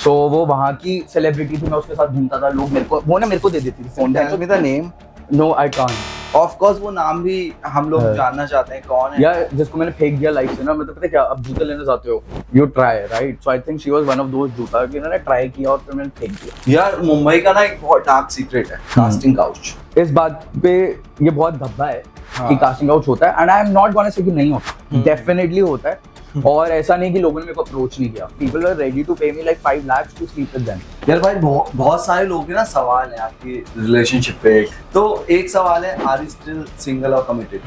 सो वो वहाँ की सेलिब्रिटी थी, मैं उसके साथ घूमता था, लोग मेरे को दे देती थी phone. Tell me the name. No I can't. Of course वो नाम भी हम लोग जानना चाहते हैं कौन है। यार जिसको मैंने फेंक दिया लाइफ से ना, मतलब पता है क्या, अब जूते लेने जाते हो, you try right, so I think she was one of those जूता कि इन्होंने ट्राई किया और फिर मैंने फेंक दिया। यार मुंबई का ना एक बहुत डार्क सीक्रेट है कास्टिंग काउच। इस बात पे ये बहुत धब्बा है कि कास्टिंग काउच होता है, and I am not gonna say कि नहीं होता, डेफिनेटली होता है। और ऐसा नहीं कि लोगों ने मेरे को अप्रोच नहीं किया, people are ready to pay me like 5 lakhs to sleep with them. यार भाई बहुत सारे लोग के ना सवाल है आपकी रिलेशनशिप पे, तो एक सवाल है, आर यू स्टिल सिंगल और कमिटेड?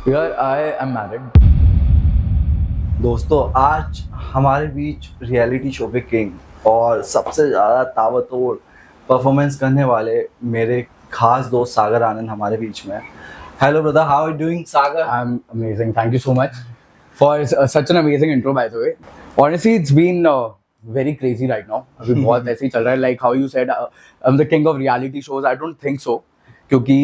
यार आई एम मैरिड। दोस्तों आज हमारे बीच रियलिटी शो पे किंग और सबसे ज्यादा ताबड़तोड़ परफॉर्मेंस करने वाले मेरे खास दोस्त सागर आनंद हमारे बीच में। Hello brother, how are you doing Sagar? I am amazing, thank you so much for such an amazing intro, by the way. Honestly, it's been very crazy right now. अभी बहुत ऐसे ही चल रहा है, like how you said, I'm the king of reality shows. I don't think so, क्योंकि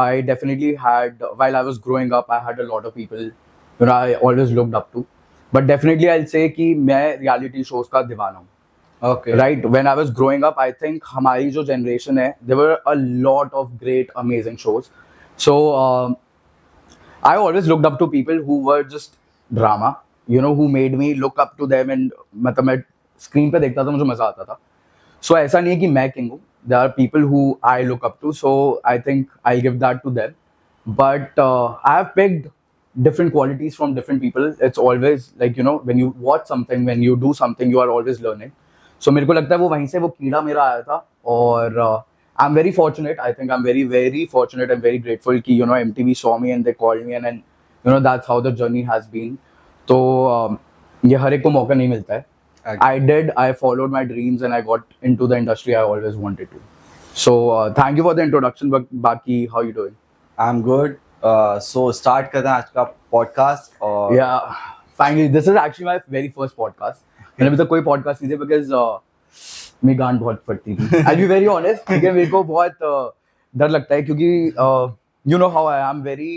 I definitely had, while I was growing up, I had a lot of people, you know, I always looked up to. But definitely, I'll say कि मैं reality shows का दीवाना हूँ. Okay. Right. When I was growing up, I think हमारी जो generation है, there were a lot of great, amazing shows. So I always looked up to people who were just drama, you know, who made me look up to them, and मतलब मैं screen पे देखता था, मुझे मजा आता था। सो ऐसा नहीं है कि मैं किंग हूँ, there are people who I look up to, so I think I'll give that to them. But I have picked different qualities from different people. It's always like, you know, when you watch something, when you do something, you are always learning. So मेरे को लगता है वो वहीं से वो कीड़ा मेरा आया था, और I'm very fortunate. I think I'm very, very fortunate and very grateful कि, you know, MTV saw me and they called me, and you know, that's how the journey has been. तो ये हर एक को मौका नहीं मिलता है. I followed my dreams and I got into the industry I always wanted to. So thank you for the introduction. But बाकी, how you doing? I'm good. So start करते हैं आज का podcast और Yeah, finally this is actually my very first podcast. मैंने अभी तक कोई podcast नहीं दिया because मेरी गांड बहुत फटती थी. I'll be very honest, क्योंकि मेरे को बहुत डर लगता है, क्योंकि you know how I am very,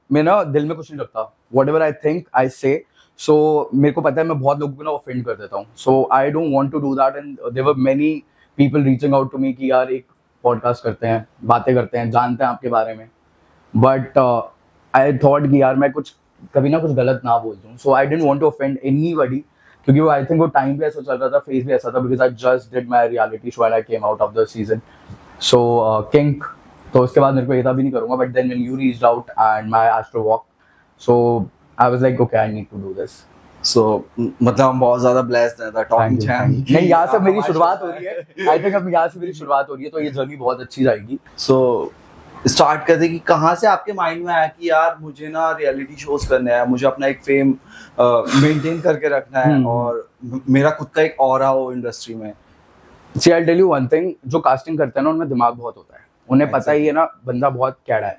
मैं ना दिल में कुछ नहीं रखता, whatever I think I say. So मेरे को पता है मैं बहुत लोगों को ना ऑफेंड कर देता हूँ. So I don't want to do that, and there were many people reaching out to me कि यार एक पॉडकास्ट करते हैं, बातें करते हैं, जानते हैं आपके बारे में. But I thought कि यार मैं कुछ कभी ना कुछ गलत ना बोल दूँ. So I didn't want to offend anybody, क्योंकि वो I think वो टाइम भी ऐसा चल रहा था, फेज भी ऐसा था, because I just did my reality show and I came out of the season. So King, तो उसके बाद मेरे को ये था भी नहीं करूँगा, but then when you reached out and my Astro walk, so I was like, okay, I need to do this. so मतलब हम बहुत ज्यादा blessed हैं, the talking champ. नहीं, यहाँ से मेरी शुरुआत हो रही है. I think अब यहाँ से मेरी शुरुआत हो रही है, तो ये जर्नी बहुत अच्छी जाएगी. So स्टार्ट करते कि कहाँ से आपके माइंड में आया कि यार मुझे ना रियलिटी शोज करना है, मुझे अपना एक फेम मेंटेन करके रखना है और मेरा खुद का एक ऑरा हो इंडस्ट्री में. See, I'll tell you one thing, जो कास्टिंग करते हैं ना, उनमें दिमाग बहुत होता है. उन्हें पता ही है ना बंदा बहुत कैड़ा है,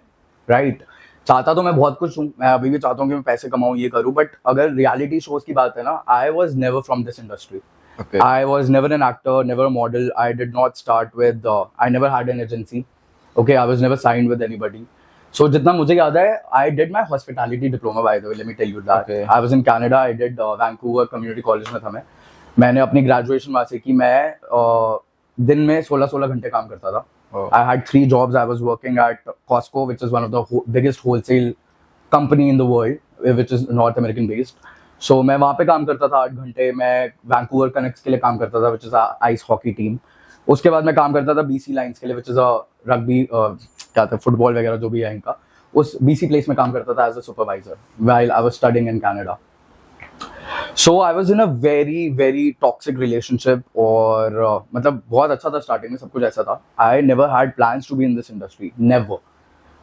राइट? चाहता तो मैं बहुत कुछ हूँ, मैं अभी भी चाहता हूँ कि मैं पैसे कमाऊँ, ये करूँ, बट अगर रियलिटी शोज की बात है ना, I was never from this industry. I was never an actor, never model. I did not start with, I never had an agency. Okay, I was never signed with anybody. So जितना मुझे याद है, I did my hospitality diploma, by the way, let me tell you that. I was in Canada, I did Vancouver community college में था मैं. मैंने अपनी graduation वहाँ से की. मैं दिन में 16 घंटे काम करता था. I had 3 jobs. I was working at Costco, which is one of the biggest wholesale company in the world, which is North American based. So मैं वहाँ पे काम करता था 8 घंटे. मैं Vancouver Canucks के लिए काम करता था, which is a ice hockey team. उसके बाद मैं काम करता था BC Lions के लिए, which is a rugby, क्या था, फुटबॉल वगैरह जो भी है इनका. उस BC Place में काम करता था as a supervisor while I was studying in Canada. So I was in a very, very toxic relationship, और मतलब बहुत अच्छा था स्टार्टिंग में, सब कुछ ऐसा था. I never had plans to be in this industry, never.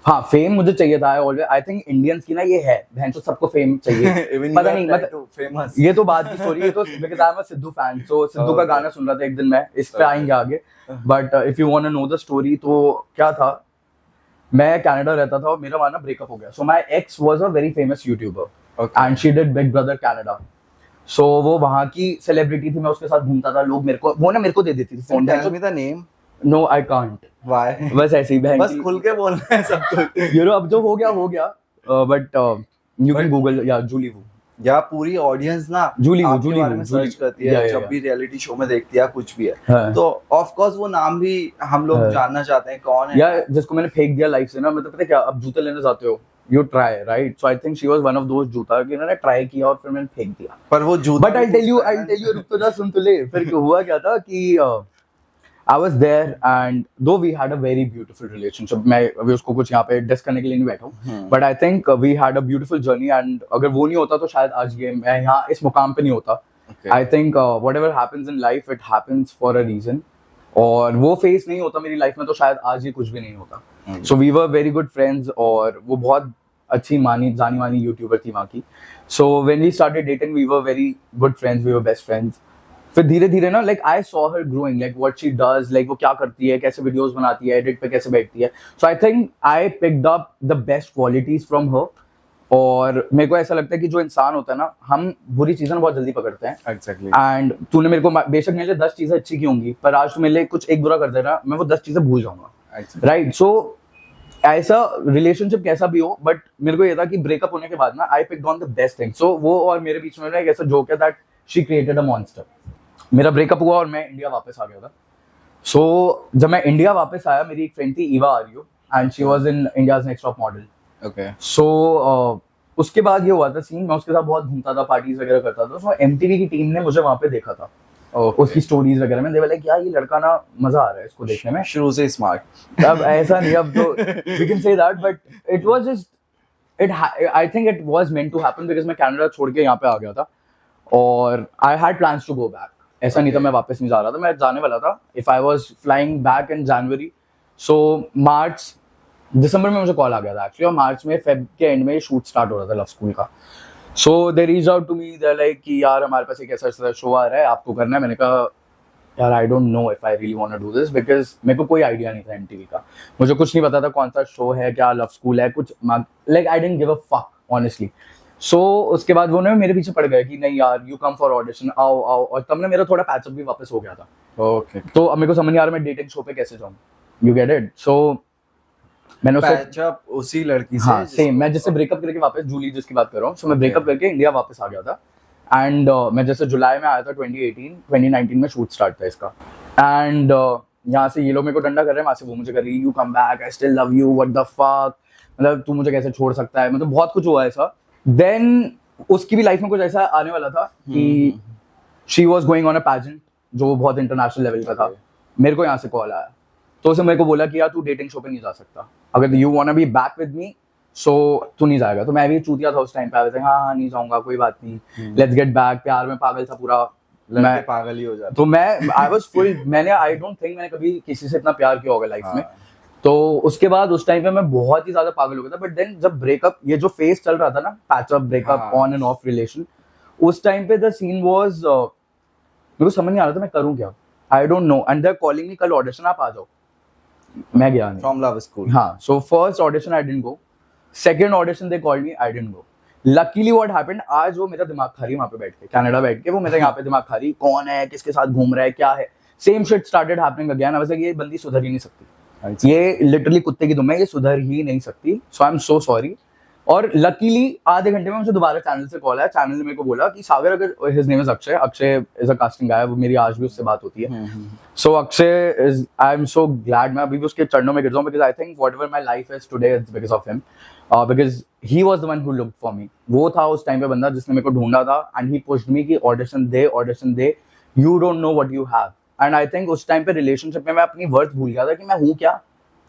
हाँ, फेम मुझे चाहिए था. I think Indians की ना ये है, बहन तो सबको फेम चाहिए. पता नहीं, मतलब famous. ये तो बात की स्टोरी है. तो because I'm a Sidhu fan, so Sidhu का गाना सुन रहा था एक दिन मैं, इस पे आएंगे आगे. But if you want to know the story, तो क्या था, मैं कनाडा रहता था और मेरा वहाँ ना ब्रेकअप हो गया. So my ex was a very famous YouTuber, and she did Big Brother Canada. So वो वहाँ की सेलिब्रिटी थी, मैं उसके साथ घूमता था, लोग मेरे को दे देती थी phone. Tell me the name. No, I can't. Why? बस ऐसे ही बहन. बस खुल के बोलना है सब कुछ. You know, अब जो हो गया, but you can Google, yeah, Julie Wu. या पूरी ऑडियंस ना जूली आपके जूली बारे में सर्च करती है जब भी रियलिटी शो में देखती है कुछ भी है, हाँ। तो ऑफ कोर्स वो नाम भी हम लोग हाँ। जानना चाहते हैं कौन है। या जिसको मैंने फेंक दिया लाइफ से ना, मतलब पता है क्या, अब जूते लेने जाते हो, you try, right? So I think she was one of those जूता कि इन्होंने ट्राई किया और फिर मैंने फेंक दिया। पर वो जूता बट आई टेल यू रुक तो जा, सुन तो ले। फिर हुआ क्या था कि I was there and though we had a very beautiful relationship. मैं अभी उसको कुछ यहाँ पे डिस करने के लिए नहीं बैठा हूँ, but I think we had a beautiful journey, and अगर वो नहीं होता तो शायद आज ये मैं यहाँ इस मुकाम पे नहीं होता। I think whatever happens in life it happens for a reason, और वो फेस नहीं होता मेरी लाइफ में तो शायद आज ये कुछ भी नहीं होता। So we were very good friends, और वो बहुत अच्छी मानी जानी मानी यूट्यूबर थी वहाँ की। So when we started dating we were very good friends, we were best friends. फिर धीरे धीरे ना, like I saw her growing, like what she does, like वो क्या करती है, कैसे वीडियोस बनाती है, एडिट पे कैसे बैठती है। So I think I picked up the best qualities from her. और मेरे को ऐसा लगता है कि जो इंसान होता है ना, हम बुरी चीजें बहुत जल्दी पकड़ते हैं। एग्जैक्टली। एंड तूने मेरे को बेशक मेरे लिए 10 चीजें अच्छी की होंगी, पर आज तू मेरे लिए कुछ एक बुरा कर देना, मैं वो 10 चीजें भूल जाऊंगा, राइट? सो ऐसा रिलेशनशिप कैसा भी हो, बट मेरे को ये था कि ब्रेकअप होने के बाद ना I picked on the best thing. So वो और मेरे बीच में ना एक ऐसा जोक है that she created a monster. मेरा ब्रेकअप हुआ और मैं इंडिया वापस आ गया था। सो जब मैं इंडिया वापस आया, मेरी एक फ्रेंड थी Eva Aryo, and she was in India's next top model. Okay. So उसके बाद ये हुआ था सीन, मैं उसके साथ बहुत घूमता था, पार्टीज वगैरह करता था। सो एमटीवी की टीम ने मुझे वहां पे देखा था, उसकी स्टोरीज वगैरह में। दे वर लाइक यार ये लड़का ना मजा आ रहा है इसको देखने में, शुरू से स्मार्ट। अब ऐसा नहीं, अब तो we can say that, but it was just it I think it was meant to happen, because मैं कनाडा छोड़ के यहाँ पे आ गया था और I had plans to go back. ऐसा नहीं था मैं वापस नहीं जा रहा था, मैं जाने वाला था। If I was flying back in January, so March दिसंबर में मुझे कॉल आ गया था एक्चुअली, और मार्च में फेब के एंड में शूट स्टार्ट हो रहा था लव स्कूल का। So they reach out to me, they like कि यार हमारे पास एक ऐसा शो आ रहा है, आपको करना है। मैंने कहा यार I don't know if I really want to do this, because मेरे को कोई आइडिया नहीं था एमटीवी का, मुझे कुछ नहीं पता था कौन सा शो है, क्या लव स्कूल है, कुछ like I didn't give a fuck honestly. So उसके बाद वो ना मेरे पीछे पड़ गए कि नहीं यार यू कम फॉर ऑडिशन, आओ आओ, और तब ना मेरा थोड़ा पैचअप भी वापस हो गया था। ओके। तो अब मेरे को समझ नहीं आ रहा मैं डेटिंग शो पे कैसे जाऊँ, यू गेट इट? सो मैंने उससे पैचअप उसी लड़की से, हाँ सेम, मैं जिससे ब्रेकअप करके वापस, जूली जिसकी बात कर रहा हूँ, सो मैं ब्रेकअप करके इंडिया वापस आ गया था। एंड मैं जैसे जुलाई में आया था 2019 में शूट स्टार्ट था इसका। एंड यहाँ से ये लोग मेरे को डंडा कर रहे हैं, वहाँ से वो मुझे कर रही है you come back, I still love you, what the fuck, मतलब तू मुझे कैसे छोड़ सकता है, मतलब बहुत कुछ हुआ ऐसा। देन उसकी भी लाइफ में कुछ ऐसा आने वाला था कि she was going on a pageant जो बहुत इंटरनेशनल लेवल का था। मेरे को यहाँ से कॉल आया, तो उसने मेरे को बोला कि यार तू डेटिंग शो पे नहीं जा सकता, अगर you want to be back with me so तू नहीं जाएगा। तो मैं भी चूतिया था उस टाइम पे, हाँ नहीं जाऊंगा, कोई बात नहीं, लेट्स गेट बैक। प्यार में पागल था पूरा, मैं पागल ही हो जाता। तो मैं आई वाज फुल, मैंने आई डोंट थिंक मैंने कभी किसी से इतना प्यार किया होगा लाइफ में। तो उसके बाद उस टाइम पे मैं बहुत ही ज्यादा पागल हो गया था। बट देन जब ब्रेकअप, ये जो फेज चल रहा था ना, patch up, breakup, on and off relation, उस टाइम पे द सीन वाज, मेरे को समझ नहीं आ रहा था मैं करूं क्या, I don't know. And they are calling me, कल ऑडिशन आप आ जाओ, मैं गया नहीं। From love school. हाँ, so first audition I didn't go, second audition they called me, I didn't go. Luckily what happened, आज वो मेरा दिमाग खा रही वहां पे बैठ के, कनाडा बैठ के वो मेरा यहाँ पे दिमाग खा रही, कौन है, किसके साथ घूम रहा है, क्या है। Same shit started happening again. I was like ये बंदी सुधर ही नहीं सकती, ये लिटरली कुत्ते की दुम है, ये सुधर ही नहीं सकती। सो आई एम सो सॉरी। और लकीली आधे घंटे में मुझे दोबारा चैनल से कॉल आया। चैनल ने मेरे को बोला कि सागर, अगर his name is Akshay, Akshay is a casting guy, वो मेरी आज भी उससे बात होती है। So Akshay is, I am so glad, मैं अभी भी उसके चरणों में गिर जाऊं, because I think whatever my life is today it's because of him, because he was the one who looked for me. वो था उस टाइम पे बंदा जिसने मेरे को ढूंढा था, एंड ही पुश्ड मी कि audition they, you don't know what you have. And I think उस टाइम पे रिलेशनशिप में मैं अपनी वर्थ भूल गया था कि मैं हूँ क्या,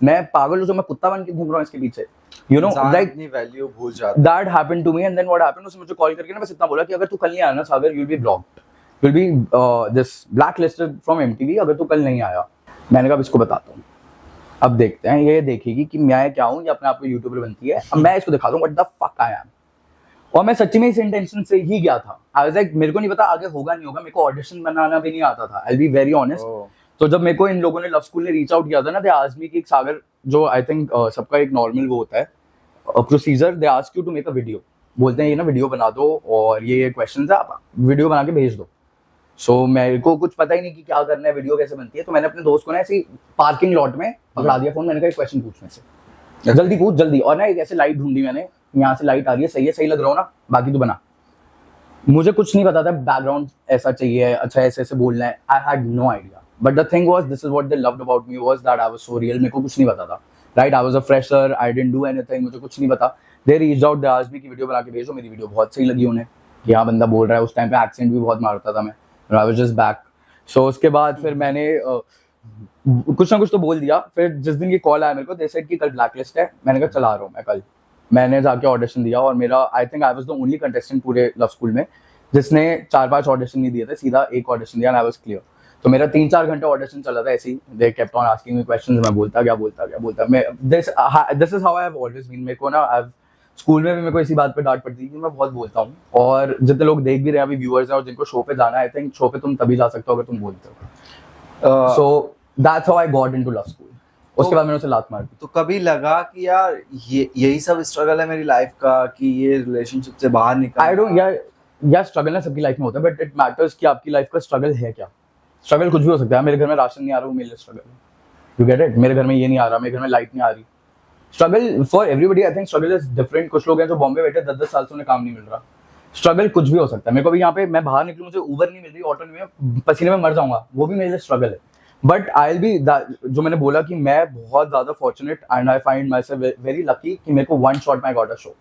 मैं पागल हूँ जो मैं कुत्ता बन के घूम रहा हूँ इसके पीछे, यू नो, लाइक अपनी वैल्यू भूल जाता। That happened to me. And then what happened, उसने मुझे कॉल करके ना बस इतना बोला कि अगर तू कल नहीं आया ना Sagar, you will be blocked, you will be this blacklisted from MTV, अगर तू कल नहीं आया। मैंने कहा अब इसको बताता हूँ, अब देखते हैं, ये देखेगी कि मैं क्या हूँ, ये अपने आप को यूट्यूबर बनती है, अब मैं इसको दिखा दूँ what the fuck I am. और मैं सच्ची में इस इंटेंशन से ही गया था। आई वाज लाइक मेरे को नहीं पता आगे होगा नहीं होगा, मेरे को ऑडिशन बनाना भी नहीं आता था, आई विल बी वेरी ऑनेस्ट। तो जब मेरे को इन लोगों ने लव स्कूल ने रीच आउट किया था ना, दे आस्क्ड मी कि सागर, जो आई थिंक सबका एक नॉर्मल वो होता है procedure, they ask you to make a video, बोलते हैं ये ना वीडियो बना दो और ये क्वेश्चंस है, आप वीडियो बना के भेज दो। सो मेरे को कुछ पता ही नहीं कि क्या करना है, वीडियो कैसे बनती है। तो मैंने अपने दोस्त को ना ऐसे पार्किंग लॉट में पकड़ा दिया फोन, मैंने कहा एक क्वेश्चन पूछने से, जल्दी पूछ जल्दी। और ना एक ऐसे लाइट ढूंढी मैंने, यहाँ से लाइट आ रही है, सही लग रहा हो ना, बाकी तू बना। मुझे कुछ नहीं पता था बैकग्राउंड ऐसा चाहिए, अच्छा ऐसे ऐसे बोलना है, I had no idea, but the thing was this is what they loved about me was that I was so real. मेरे को कुछ नहीं पता था, right, I was a fresher, I didn't do anything, मुझे कुछ नहीं पता। They reached out, they asked me कि वीडियो बना के भेजो। मेरी वीडियो बहुत सही लगी उन्हें कि हाँ बंदा बोल रहा है, उस टाइम पे एक्सेंट भी बहुत मारता था मैं, आई वाज जस्ट बैक। सो उसके बाद फिर मैंने कुछ ना कुछ तो बोल दिया। फिर जिस दिन ये कॉल आया मेरे को, दे सेड कि कल ब्लैक लिस्ट है, मैंने कहा चला रहा हूँ मैं कल। मैंने जाके ऑडिशन दिया और मेरा आई think I was the only contestant पूरे लव स्कूल में जिसने 4-5 ऑडिशन नहीं दिए थे, सीधा एक ऑडिशन दिया एंड आई वाज क्लियर। तो मेरा 3-4 घंटे ऑडिशन चला था ऐसे ही, they kept on asking me questions, मैं बोलता मैं this is how I have always been. मेरे को ना स्कूल में भी मेरे को इसी बात पे डांट पड़ती थी कि मैं बहुत बोलता हूँ, और जितने लोग देख भी रहे हैं अभी व्यूअर्स हैं और जिनको शो पे जाना है, आई थिंक शो पे तुम तभी जा सकते हो अगर तुम बोलते हो। So that's how I got into love school. उसके बाद मैंने उसे लात मार दी। तो कभी लगा कि यार यही सब स्ट्रगल है मेरी लाइफ का, कि ये रिलेशनशिप से बाहर निकल, आई डोंट या स्ट्रगल ना सबकी लाइफ में होता है, बट इट मैटर्स कि आपकी लाइफ का स्ट्रगल है क्या। स्ट्रगल कुछ भी हो सकता है। मेरे घर में राशन नहीं आ रहा, वो मेरे लिए स्ट्रगल है, यू गेट इट। मेरे घर में ये नहीं आ रहा, मेरे घर में लाइट नहीं आ रही। Struggle for everybody, I think struggle is different. कुछ लोग हैं जो बॉम्बे बैठे 10-10 साल से उन्हें काम नहीं मिल रहा। स्ट्रगल कुछ भी हो सकता है। मेरे को भी यहाँ पे मैं बाहर निकलूं, मुझे उबर नहीं मिल रही, ऑटो नहीं, मैं पसीने में मर जाऊंगा, वो भी मेरे लिए स्ट्रगल है। बट आई विल बी, जो मैंने बोला कि मैं बहुत ज्यादा fortunate and I find my self very lucky कि मेरे को वन शॉट में गॉट अ शो।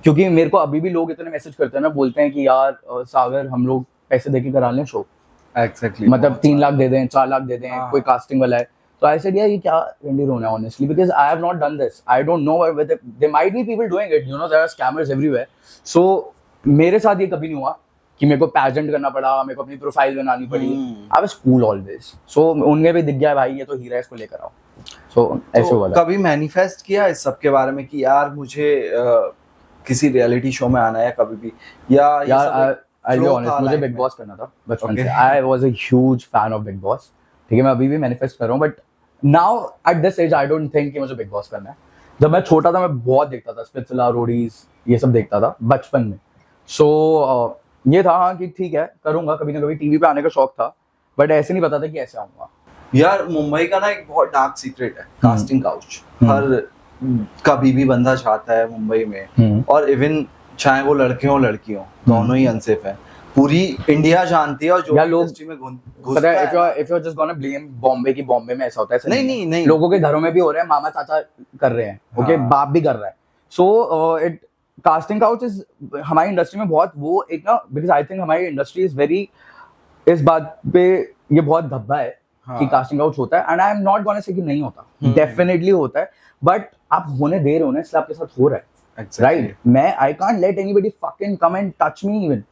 क्योंकि मेरे को अभी भी लोग इतने मैसेज करते हैं ना, बोलते हैं कि यार सागर हम लोग पैसे देके करा लें शो, एग्जैक्टली, मतलब 3 लाख दे दें, 4 लाख दे दें, हाँ। कोई कास्टिंग वाला है। तो आई सेड यार ये क्या रंडी रोना है honestly, because I have not done this, I don't know whether there might be people doing it, you know, there are scammers everywhere. So मेरे साथ ये कभी नहीं हुआ कि मेरे को पैजेंट करना पड़ा, मेरे को अपनी प्रोफाइल बनानी पड़ी। I was cool always. So उनमें भी दिख गया भाई ये तो हीरा है, इसको लेकर आओ। सो ऐसे हुआ था। कभी मैनिफेस्ट किया इस सब के बारे में कि यार मुझे किसी रियलिटी शो में आना है कभी भी, या ये यार सब आई बी flow ऑनेस्ट, था मुझे life बिग में? बॉस करना था बचपन Okay. से। I was a huge fan of Bigg Boss. ठीक है, मैं अभी भी मैनिफेस्ट कर रहा हूँ, but now at this age I don't think कि मुझे बिग बॉस करना है। जब मैं छोटा था मैं बहुत देखता था, स्पिट्ज़विला, रोडीज, ये सब देखता था बचपन में। सो ये था हाँ कि ठीक है करूंगा कभी ना कभी, टीवी पे आने का शौक था, बट ऐसे नहीं पता था कि ऐसे आऊंगा। यार मुंबई का ना एक बहुत डार्क सीक्रेट है कास्टिंग काउच। हर कभी भी बंदा चाहता है मुंबई में, और इवन चाहे वो लड़के हो लड़की हो, दोनों ही अनसेफ है। पूरी इंडिया जानती है, और जो यार लोग इंडस्ट्री में पता घुसता है, है if you're just gonna blame Bombay की, बॉम्बे में ऐसा होता है, ऐसा नहीं, है। नहीं। लोगों के घरों में भी हो रहा है, मामा चाचा कर रहे हैं, ओके, हाँ। बाप भी कर रहा है। So it casting couch is हमारी इंडस्ट्री में बहुत वो एक ना, बिकॉज आई थिंक हमारी इंडस्ट्री इज वेरी, इस बात पे ये बहुत धब्बा है हाँ। कि कास्टिंग काउच होता है, and I am not gonna say कि नहीं होता, डेफिनेटली होता है, बट आप होने दे रहे हो ना, इसलिए आपके साथ हो रहा है, राइट। मैं I can't let anybody fucking come and touch me even,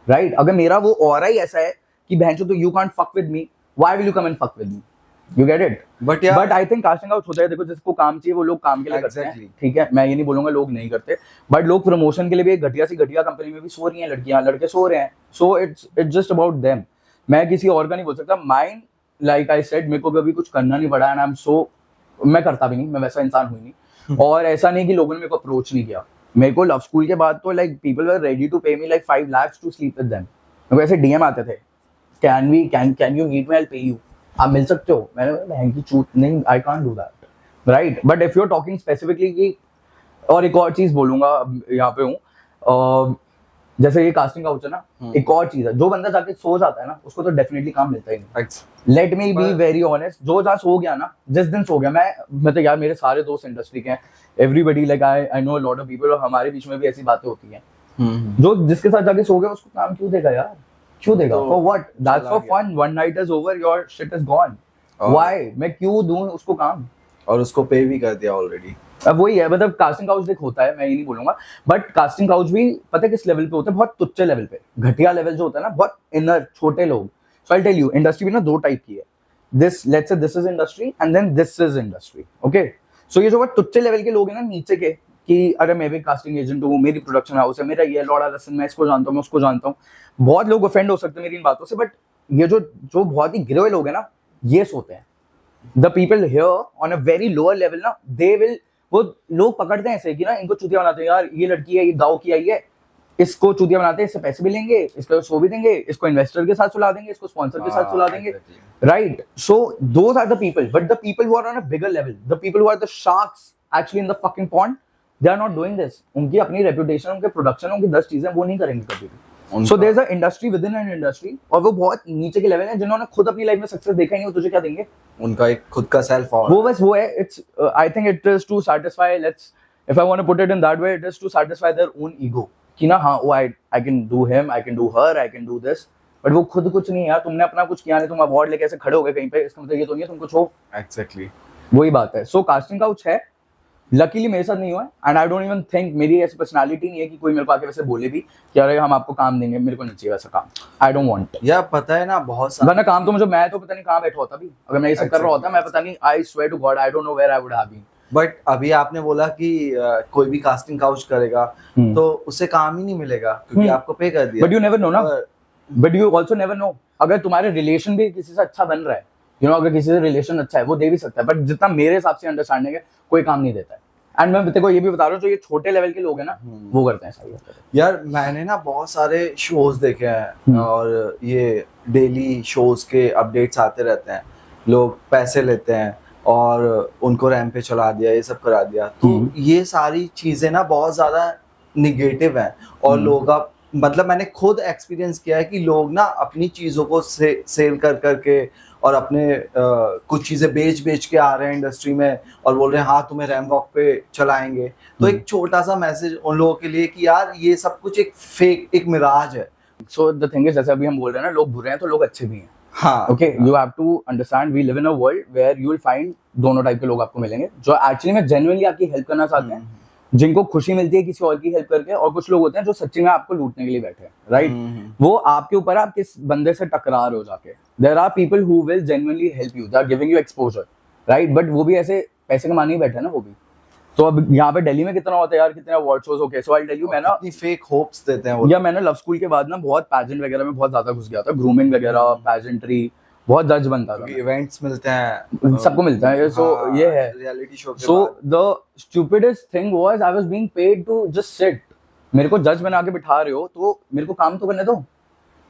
right. अगर मेरा वो ऑरा ही ऐसा है कि बहनचो तो you can't fuck with me, why will you come and fuck with me, you get it. But यार but I think casting out होता है, देखो जिसको काम चाहिए वो लोग काम के लिए करते हैं, Exactly. ठीक है, मैं ये नहीं बोलूंगा लोग नहीं करते, बट लोग प्रमोशन के लिए भी एक घटिया सी घटिया कंपनी में भी सो रही हैं लड़कियां, लड़के सो रहे हैं। So it's just about them, मैं किसी और का नहीं बोल सकता। माइंड, लाइक आई सेड, मेरे को कभी कुछ करना नहीं पड़ा, एंड आई एम सो, मैं करता भी नहीं, मैं वैसा इंसान हुई नहीं। और ऐसा नहीं कि लोगों ने मेरे को अप्रोच नहीं किया। मेरे को लव स्कूल के बाद तो like people were ready to pay me like 5 lakhs to sleep with them. मेरे को ऐसे डीएम आते थे, can you meet me, I will pay you, आप मिल सकते हो। मैंने बोला बहन की चूत नहीं, I can't do that, right. But if you are talking specifically कि, और एक और चीज बोलूंगा, यहाँ पे हूँ, जैसे ये कास्टिंग काउच है ना, एक और चीज है, जो बंदा जाके सो जाता है ना उसको तो डेफिनेटली काम मिलता ही नहीं। Let me B very honest, जो जहाँ सो गया ना, जिस दिन सो गया, मैं मतलब यार मेरे सारे दोस्त इंडस्ट्री के हैं, everybody like I know lot of people, और हमारे बीच में भी ऐसी बातें होती हैं। जो जिसके साथ जाके सो गया उसको काम क्यों देगा यार, क्यों देगा, for what, that's for fun, one night is over, your shit is gone, why, मैं क्यों दूं उसको काम, और उसको पे भी कर दिया ऑलरेडी। अब वही है, मतलब कास्टिंग काउच देख होता है, मैं ये नहीं बोलूंगा, बट कास्टिंग काउच भी पता है किस लेवल पे होता है, बहुत तुच्चे लेवल पे, घटिया लेवल जो होता है ना, बहुत इनर छोटे लोग। So I tell you, industry भी ना 2 टाइप की है, this let's say this is industry and then this is industry, okay. सो ये जो बहुत तुच्चे लेवल के लोग हैं ना, नीचे के, कि अरे मैं भी कास्टिंग एजेंट हूँ, मेरी प्रोडक्शन हाउस है, मेरा ये लॉर्ड लसन, मैं इसको जानता हूँ, मैं उसको जानता हूँ, बहुत लोग ऑफेंड हो सकते हैं मेरी इन बातों से, बट ये जो बहुत ही गिरे हुए लोग हैं ना, ये सोते हैं, the people here on a very lower level ना, दे विल, वो लोग पकड़ते हैं ऐसे कि ना इनको चूतिया बनाते हैं, यार ये लड़की है, ये गाँव की आई है, इसको चूतिया बनाते हैं, इससे पैसे भी लेंगे, इसको सो भी देंगे, इसको इन्वेस्टर के साथ सुला देंगे, इसको स्पॉन्सर के साथ सुला देंगे, right. So those are the people, but the people who are on a bigger level, the people who are the sharks actually in the fucking pond, they are not doing this. उनकी अपनी reputation, उनके production, उनकी 10 चीजें वो नहीं करेंगे कभी भी, so there is a industry within an industry, और वो बहुत नीचे के लेवल है जिन्होंने खुद अपनी लाइफ में सक्सेस देखा ही नहीं, वो तुझे क्या देंगे? उनका एक खुद का सेल्फ और वो बस वो है, it's I think it is to satisfy, let's if I want to put it in that way, it is to satisfy their own ego कि ना हाँ वो I can do him, I can do her, I can do this, but वो खुद कुछ नहीं यार, तुमने अपना कुछ किया नहीं, तुम अवार्ड लेके ऐसे खड़े हो गए कहीं पे, इसका मतलब ये तो नहीं है तुम कुछ हो। एग्जैक्टली वही बात है। सो कास्टिंग काउच है, लकीली मेरे साथ नहीं हुआ है, and I don't even think, मेरी ऐसी पर्सनालिटी नहीं है कि कोई मेरे को आके वैसे बोले भी कि अरे हम आपको काम देंगे, मेरे को नहीं चाहिए वैसा काम, आई डोंट वांट। यार पता है ना बहुत सारा वरना काम तो मुझे, मैं तो पता नहीं कहाँ बैठा होता अभी, अगर मैं ये सब कर रहा होता मैं पता नहीं, I swear to God I don't know where I would have been. But अभी आपने बोला कि कोई भी कास्टिंग काउच करेगा तो उससे काम ही नहीं मिलेगा क्योंकि आपको पे कर दिया। बट यू नेवर नो ना, but you also never know, अगर तुम्हारे रिलेशन भी किसी से अच्छा बन रहा है, यू नो, अगर किसी से रिलेशन अच्छा है वो दे भी सकता है, बट जितना मेरे हिसाब से अंडरस्टैंडिंग है कोई काम नहीं देता है। एंड मैं तेरे को ये भी बता रहा हूँ, जो ये छोटे लेवल के लोग हैं ना वो करते हैं सारी बातें। यार मैंने ना बहुत सारे शोज देखे हैं और ये डेली शोज के अपडेट्स आते रहते हैं, लोग पैसे लेते हैं और उनको रैंप पे चला दिया, ये सब करा दिया, तो ये सारी चीजें ना बहुत ज्यादा निगेटिव हैं और लोग का मतलब मैंने खुद एक्सपीरियंस किया है कि लोग ना अपनी चीजों को सेल कर करके और अपने कुछ चीजें बेच के आ रहे हैं इंडस्ट्री में और बोल रहे हैं हाँ तुम्हें रैंप वॉक पे चलाएंगे। तो एक छोटा सा मैसेज उन लोगों के लिए कि यार ये सब कुछ एक फेक, एक मिराज है। सो द थिंग इज, जैसे अभी हम बोल रहे हैं ना लोग बुरे हैं तो लोग अच्छे भी हैं। हाँ okay, you have to understand we live in a world where you will find दोनों टाइप के लोग आपको मिलेंगे, जो एक्चुअली में जेन्युइनली आपकी हेल्प करना चाहते हैं, जिनको खुशी मिलती है किसी और की हेल्प करके, और कुछ लोग होते हैं जो सच्ची में आपको लूटने के लिए बैठे हैं, राइट? वो आपके ऊपर आप किस बंदे से टकरा रहे हो जाके। There are people who will genuinely help you, they are giving you exposure, right? But वो भी ऐसे पैसे कमाने ही बैठे हैं ना वो भी। तो अब यहाँ पे दिल्ली में कितना होता है यार, कितने अवार्ड शोज हो गए। सो आई टेल यू, मैं ना इतनी फेक होप्स देते हैं वो। या मैंने लव स्कूल के बाद ना बहुत पैजेंट वगैरह में बहुत ज्यादा घुस गया था, ग्रूमिंग वगैरह, पैजेंट्री, बहुत जज बनता था। इवेंट्स मिलते हैं, सबको मिलता है। सो ये है रियलिटी शो के so the stupidest thing was I was being paid to just sit. मेरे को जज बना के बिठा रहे हो तो मेरे को काम तो करने दो।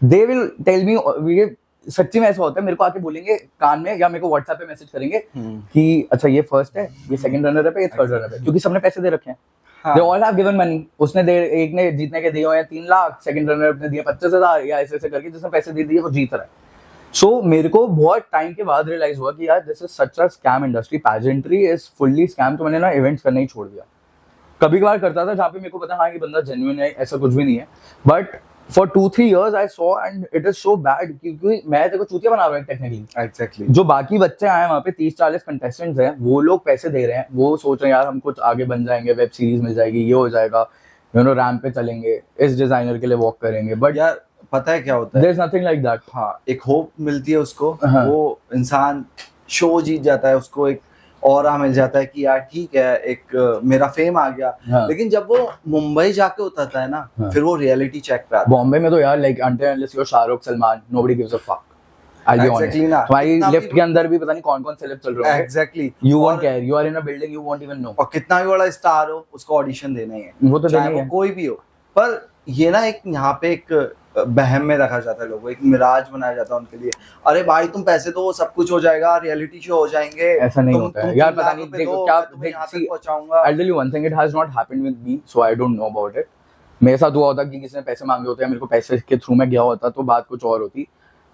दे विल टेल मी, ये सच्ची में ऐसा होता है, मेरे को आके बोलेंगे कान में या मेरे को व्हाट्सएप पे मैसेज करेंगे कि अच्छा ये फर्स्ट है, ये सेकंड रनर है, ये थर्ड रनर है, क्योंकि सबने पैसे दे रखे हैं। They all have given money. उसने एक ने जीतने के दिए हुए हैं 3 लाख, सेकंड रनर ने दिए 25,000, या ऐसे ऐसे करके जिसने पैसे दे दिए वो जीत रहा है। सो मेरे को बहुत टाइम के बाद रियलाइज हुआ कि यार this is such a scam industry, pageantry is fully scam. तो मैंने ना इवेंट्स करना ही छोड़ दिया। कभी कभार करता था जहाँ पे मेरे को पता हाँ ये बंदा जेन्युइन है, ऐसा कुछ भी नहीं है, but for 2-3 years I saw and it is so bad, क्योंकि मैं तेरे को चूतिया बना रहा हूँ टेक्निकली। एग्जैक्टली। जो बाकी बच्चे आए वहाँ पे 30-40 कंटेस्टेंट्स हैं, वो लोग पैसे दे रहे हैं, वो सोच रहे हैं यार हम कुछ आगे बन जाएंगे, वेब सीरीज मिल जाएगी, ये हो जाएगा, यू नो रैंप पे चलेंगे, इस डिजाइनर के लिए वॉक करेंगे, बट यार पता है क्या होता है, there is nothing like that. हाँ एक होप मिलती है उसको, हाँ। वो इंसान शो जीत जाता है, उसको एक ऑरा मिल जाता है कि यार ठीक है एक मेरा फेम आ गया। हाँ। लेकिन जब वो मुंबई जाके उतरता है ना, हाँ। फिर वो रियलिटी चेक पे आता है। बॉम्बे में तो यार like until unless you're Shahrukh, Salman, nobody gives a fuck. I'll be honest. Exactly ना। तुम्हारी कितना लिफ्ट भी- के अंदर भी पता नहीं कौन कौन सेलेब चल रहे होंगे। Exactly. You won't care. You are in a building, you won't even know. और कितना भी बड़ा स्टार हो उसको ऑडिशन देना ही है, वो तो चाहे देना ही वो है। कोई भी हो। पर ये ना एक यहाँ पे एक बहम में रखा जाता है लोगों को, एक मिराज बनाया जाता है उनके लिए। अरे भाई तुम पैसे दो सब कुछ हो जाएगा, रियलिटी शो हो जाएंगे। ऐसा नहीं होता है यार, पता नहीं देखो क्या तुम्हें यहाँ तक पहुंचाऊंगा। I'll tell you one thing, it has not happened with me, so I don't know about it. मेरे साथ हुआ होता कि किसी ने पैसे मांगे होते हैं, मेरे को पैसे के थ्रू में गया होता तो बात कुछ और होती।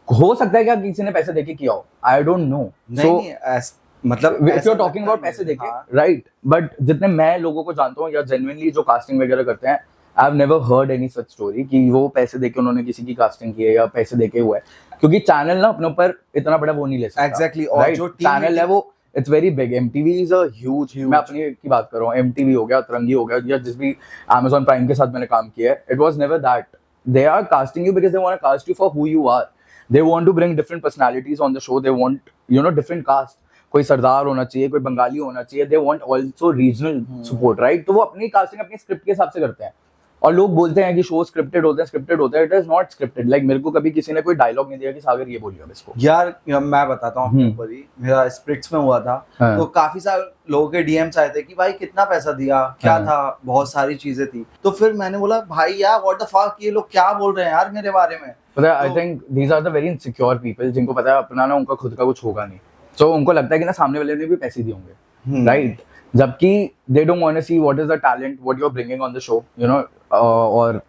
हो सकता है क्या किसी ने पैसे देके किया हो, I don't know. नहीं मतलब if you're talking about पैसे देके, right? But जितने मैं लोगों को जानता हूँ या genuinely जो कास्टिंग वगैरह करते हैं, I have never heard any such story कि वो पैसे देके उन्होंने किसी की कास्टिंग की है या पैसे देके हुआ है, क्योंकि चैनल ना अपने ऊपर इतना बड़ा वो नहीं ले सकता। Exactly, और right? जो team चैनल है वो it's very big. MTV is a huge, मैं अपनी की बात कर रहा हूँ, MTV हो गया, तरंगी हो गया, या जिस भी Amazon प्राइम के साथ मैंने काम किया है, it was never that. They are casting you because they want to cast you for who you are. They want to bring different personalities on the show, they want you know different caste. कोई सरदार होना चाहिए, कोई बंगाली होना चाहिए, they want also regional support, right? तो वो अपनी casting अपनी स्क्रिप्ट के हिसाब से करते हैं। और लोग बोलते हैं कि शो स्क्रिप्टेड होते हैं, स्क्रिप्टेड होता है, it is not scripted. Like मेरे को कभी किसी ने कोई डायलॉग नहीं दिया कि सागर ये बोलिए अब इसको। यार मैं बताता हूँ अपने ऊपर ही, मेरा स्प्रिट्स में हुआ था। हाँ। तो काफी सारे लोगों के डीएम्स आए थे कि भाई कितना पैसा दिया, क्या हाँ। था, बहुत सारी चीजें थी। तो फिर मैंने बोला भाई यार व्हाट द फक, ये लोग क्या बोल रहे हैं यार मेरे बारे में। पता है, I think these are the very insecure people, जिनको पता है अपना ना उनका खुद का कुछ होगा नहीं, सो उनको लगता है कि ना सामने वाले ने भी पैसे दिए होंगे, राइट? जबकि they don't want to see what is the talent, what you are bringing on the show, you know. और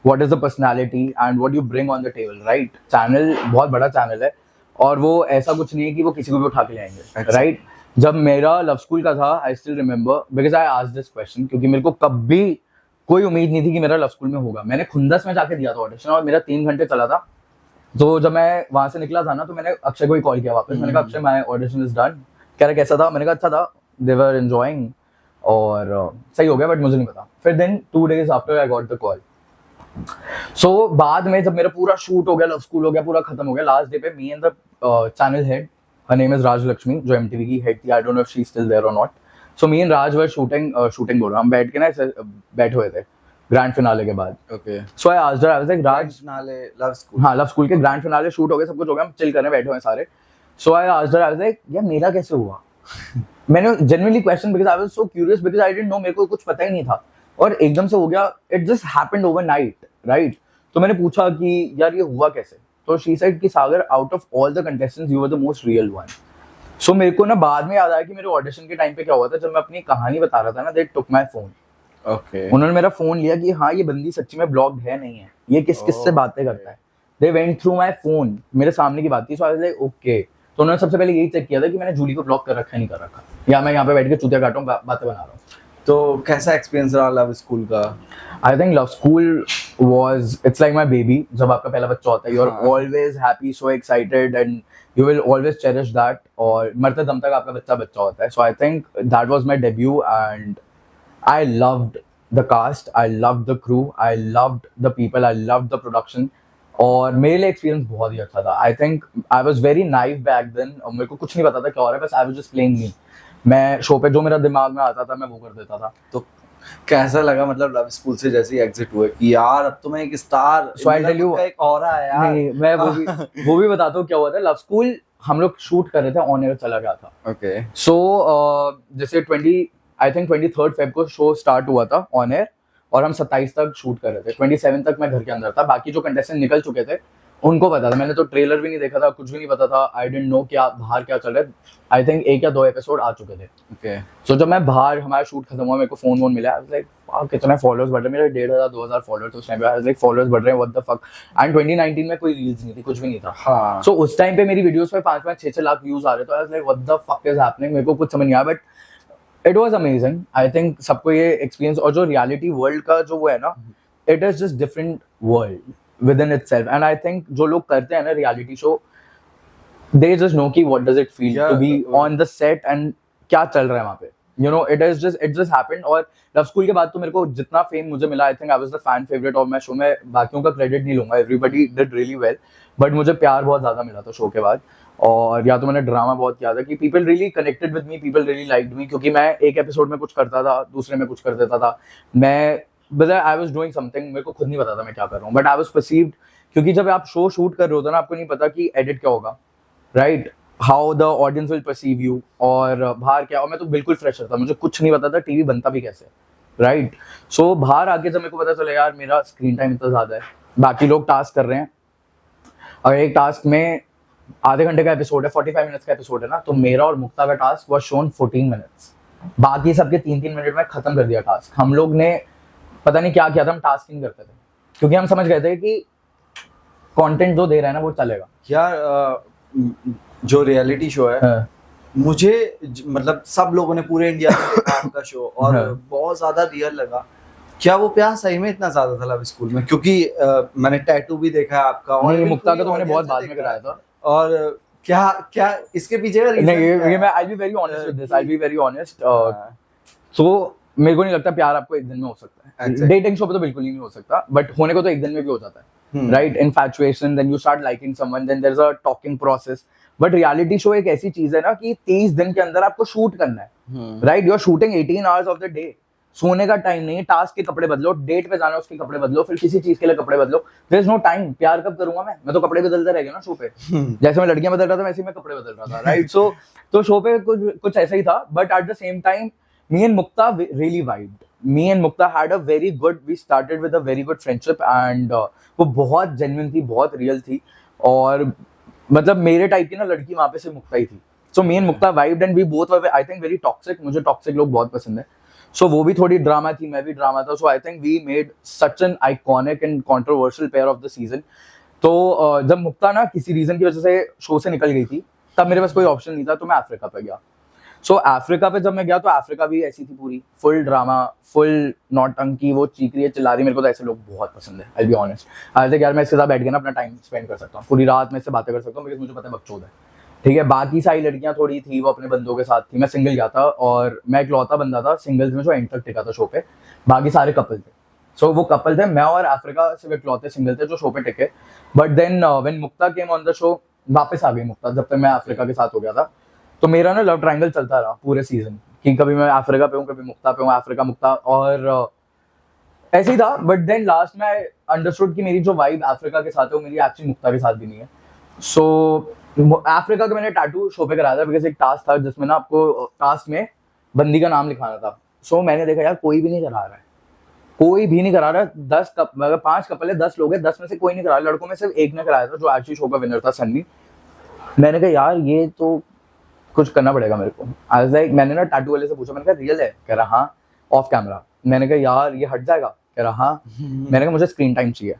what is the personality and what you bring on the table, right? Channel बहुत बड़ा channel है और वो ऐसा कुछ नहीं है कि वो किसी को भी उठा के ले आएंगे, अच्छा। राइट? जब मेरा लव स्कूल का था, I still remember because I asked this question, क्योंकि मेरे को कभी कोई उम्मीद नहीं थी कि मेरा लव स्कूल में होगा। मैंने खुंदस में जाके दिया था ऑडिशन और मेरा 3 घंटे चला था। तो जब मैं वहां से निकला था ना, तो मैंने अक्षय को ही कॉल किया वापस। मैंने कहा Akshay, my audition is done. कह रहा कैसा था? मैंने कहा अच्छा था, दे वर एंजॉयिंग और सही हो गया, बट मुझे नहीं पता। फिर then 2 days after I got the call. So बाद में जब मेरा पूरा शूट हो गया, लव स्कूल हो गया, पूरा खत्म हो गया, लास्ट डे पे me and the channel head, her name is Raj Lakshmi, जो एमटीवी की हेड थी, I don't know if she is still there और not. So me and Raj were shooting बोल रहा हूं, हम बैठ के ना ऐसे बैठे हुए थे ग्रैंड फिनाले के बाद। Okay, so I asked her, I was like Raj, नाले लव स्कूल, हाँ लव स्कूल के ग्रैंड फिनाले शूट हो गए, सब कुछ हो गया, हम चिल करने बैठे हुए हैं सारे। So I asked her, I was like यार मेरा कैसे हुआ? मैंने genuinely question, because I was so curious, because I didn't know, मेरे को कुछ पता ही नहीं था और एकदम से हो गया। It just happened overnight, right? तो मैंने पूछा कि यार ये हुआ कैसे? तो शी सेड कि Sagar, out of all the contestants you were the most real one. So मेरे को ना बाद में याद आया कि मेरे ऑडिशन के टाइम पे क्या हुआ था, जब मैं अपनी कहानी बता रहा था ना, दे टुक माय फोन। ओके, उन्होंने मेरा फोन लिया कि हाँ ये बंदी सच्ची में ब्लॉक्ड है नहीं है, ये किस किस से बातें करता है। They went through my phone, मेरे सामने की बात थी। सो आई वाज लाइक ओके। तो उन्होंने सबसे पहले यही चेक किया था कि मैंने जूली को ब्लॉक कर रखा है नहीं कर रखा, या मैं यहाँ पे बैठ के चूतिया काटूं, बातें बना रहा हूँ। तो कैसा एक्सपीरियंस रहा लव स्कूल का? I think love school was, it's like my baby. जब आपका पहला बच्चा होता है, you are always happy, so excited and you will always cherish that, और मरते दम तक आपका बच्चा बच्चा होता है। So I think that was my debut and I loved the cast, I loved the crew, I loved the people, I loved the production, और मेरे लिए एक्सपीरियंस बहुत ही अच्छा था। I think I was very naive back then, और मेरे को कुछ नहीं पता था क्या हो रहा है, बस आई वॉज जस्ट प्लेइंग मी। मैं शो पे जो मेरा दिमाग में आता था मैं वो कर देता था। तो कैसा लगा मतलब लव स्कूल से जैसे ही एग्जिट हुए कि यार अब तो मैं एक star, So I'll tell you- एक ऑरा है यार। नहीं, मैं वो भी बताता हूँ क्या हुआ था। लव स्कूल हम लोग शूट कर रहे थे, ऑन एयर चला गया था। ओके, सो जैसे 23rd Feb को शो स्टार्ट हुआ था ऑन एयर, और हम 27 तक शूट कर रहे थे। 27 तक मैं घर के अंदर था, बाकी जो कंटेस्टेंट निकल चुके थे उनको पता था। मैंने तो ट्रेलर भी नहीं देखा था, कुछ भी नहीं पता था। आई डिडंट नो क्या बाहर क्या चल रहा है। आई थिंक 1 या 2 एपिसोड आ चुके थे। ओके, सो जब मैं बाहर, हमारा शूट खत्म हुआ, मेरे को फोन मिला, आई वाज लाइक कितने फॉलोअर्स बढ़ रहे हैं, मेरे 1500-2000 फॉलोअर्स उस टाइम पे। आई वाज लाइक फॉलोअर्स बढ़ रहे हैं, व्हाट द फक। एंड 2019 में कोई रील्स नहीं थी, कुछ भी नहीं था। हाँ, सो उस टाइम पे मेरी वीडियोस पे 5-5, 6-6 लाख व्यूज आ रहे थे। आई was like what the fuck is happening, मेरे को कुछ समझ नहीं आया, but it was amazing. I think सबको ये एक्सपीरियंस, और जो रियलिटी वर्ल्ड का जो वो है ना, it is just different world with in itself. And I think जो लोग करते हैं ना reality show, they just know कि what does it feel to be on the set and क्या चल रहा है वहाँ पे, you know, it just happened। और लव स्कूल के बाद तो मेरे को जितना फेम मुझे मिला, आई think I was the fan favourite, और मैं शो में बाकियों का क्रेडिट नहीं लूंगा, everybody did really well, but मुझे प्यार बहुत ज्यादा मिला था शो के बाद। और या तो मैंने ड्रामा बहुत किया था कि people really connected with me, people really liked me, क्योंकि मैं एक एपिसोड में कुछ करता था, दूसरे में कुछ कर देता था। मैं आई वाज डूइंग समथिंग, मेरे को खुद नहीं पता था मैं क्या कर रहा हूँ, बट आई वाज परसीव्ड, क्योंकि जब आप शो शूट कर रहे होते हो ना, आपको नहीं पता कि एडिट क्या होगा, right, how the audience will perceive you, और बाहर क्या। और मैं तो बिल्कुल फ्रेशर था, मुझे कुछ नहीं पता था टीवी बनता भी कैसे, राइट। सो बाहर आके जब मेरे को पता चला यार मेरा स्क्रीन टाइम इतना ज्यादा है, बाकी लोग टास्क कर रहे हैं, और एक टास्क में आधे घंटे का एपिसोड है, 45 मिनट्स का एपिसोड है ना, तो मेरा और मुक्ता का टास्क वाज शोन 14 मिनट्स, बाकी सबके 3-3 मिनट में खत्म कर दिया टास्क। हम लोग ने पता नहीं क्या किया था, हम टास्क नहीं करते थे, क्योंकि हम समझ गए थे कि कंटेंट जो दे रहा है ना वो चलेगा। यार जो रियलिटी शो है, हाँ। मुझे मतलब सब लोगों ने पूरे इंडिया में देखा आपका शो, और हाँ। बहुत ज्यादा रियल लगा। क्या वो प्यार सही में इतना ज्यादा था लव स्कूल में? क्योंकि मैंने टैटू भी देखा है आपका, और नहीं, भी मुक्ता का पूरी तो मैंने audience बहुत ने बाद में देखा कराया है। था। और क्या क्या इसके पीछे का reason नहीं, क्या ये है? मैं I be very honest with this, I be very honest. हाँ, सो मेरे को नहीं लगता प्यार आपको एक दिन में हो सकता है। Exactly. डेटिंग शो पे तो बिल्कुल ही नहीं हो सकता, बट होने को तो एक दिन में भी हो जाता है, right. Infatuation, then you start liking someone, then there is a talking process. But reality show एक ऐसी चीज है ना कि 30 दिन के अंदर आपको शूट करना है, right. You are shooting 18 hours of the day, सोने का टाइम नहीं है, टास्क के कपड़े बदलो, डेट पे जाना उसके कपड़े बदलो, फिर किसी चीज के लिए कपड़े बदलो, देयर इज नो टाइम। प्यार कब करूंगा मैं तो कपड़े बदलता रह गया ना शो पे, जैसे मैं लड़कियां बदल रहा था वैसे ही मैं कपड़े बदल रहा था, राइट। सो तो शो पे कुछ ऐसा ही था, but at the same time me and Mukta really vibed. Me and Mukta had a very good, we started with a very good friendship, and वो बहुत genuine थी, बहुत real थी, और मतलब मेरे टाइप की ना लड़की वहाँ पे से मुक्ता ही थी। So me and Mukta vibed and we both were, I think, very toxic. मुझे toxic लोग बहुत पसंद है। सो वो भी थोड़ी ड्रामा थी, मैं भी ड्रामा था. So I think we made such an iconic and controversial pair of the season. तो जब मुक्ता ना किसी रीजन की वजह से शो से निकल गई थी, तब मेरे पास कोई ऑप्शन नहीं था, तो मैं अफ्रीका पे गया. सो अफ्रीका पे जब मैं गया तो अफ्रीका भी ऐसी थी, पूरी फुल ड्रामा, फुल नौटंकी, वो चीख रही है, चिल्ला रही है. मेरे को तो ऐसे लोग बहुत पसंद है, आई बी ऑनेस्ट. आज तक यार मैं इसके साथ बैठ के ना अपना टाइम स्पेंड कर सकता हूँ, पूरी रात में इससे बातें कर सकता हूँ, बिकॉज मुझे पता है बकचोद है. ठीक है, बाकी सारी लड़कियां थोड़ी थी, वो अपने बंदों के साथ थी, मैं सिंगल गया था और मैं इकलौता बंदा था सिंगल्स में जो एंड तक टिका था शो पे. बाकी सारे कपल थे. सो वो कपल थे, मैं और अफ्रीका सिर्फ इकलौते सिंगल थे जो शो पे टिके. But then when Mukta came on the show, वापस आ गई मुक्ता जब तक मैं अफ्रीका के साथ हो गया था. तो मेरा ना लव ट्रायंगल चलता रहा पूरे सीजन, कि कभी मैं अफ्रीका पे हूँ, कभी मुक्ता पे हूँ, अफ्रीका मुक्ता, और ऐसे ही था. बट देन लास्ट में आई अंडरस्टूड कि मेरी जो वाइब अफ्रीका के साथ है वो मेरी एक्चुअली मुक्ता के साथ भी नहीं है. सो अफ्रीका का मैंने टैटू शो पे कराया था, बिकॉज एक टास्क था जिसमें ना आपको टास्क में बंदी का नाम लिखाना था. सो मैंने देखा यार कोई भी नहीं करा रहा है, कोई भी नहीं करा रहा. 5 कपल है, 10 लोग हैं, 10 में से कोई नहीं करा रहा. लड़कों में सिर्फ एक ने कराया था जो एक्चुअली शो का विनर था, सन्नी. मैंने कहा यार ये तो कुछ करना पड़ेगा मेरे को. आई वाज लाइक, मैंने ना टैटू वाले से पूछा, मैंने कहा रियल है? कह रहा हाँ, ऑफ कैमरा. मैंने कहा यार ये हट जाएगा? कह रहा हाँ. मैंने कहा मुझे स्क्रीन टाइम चाहिए,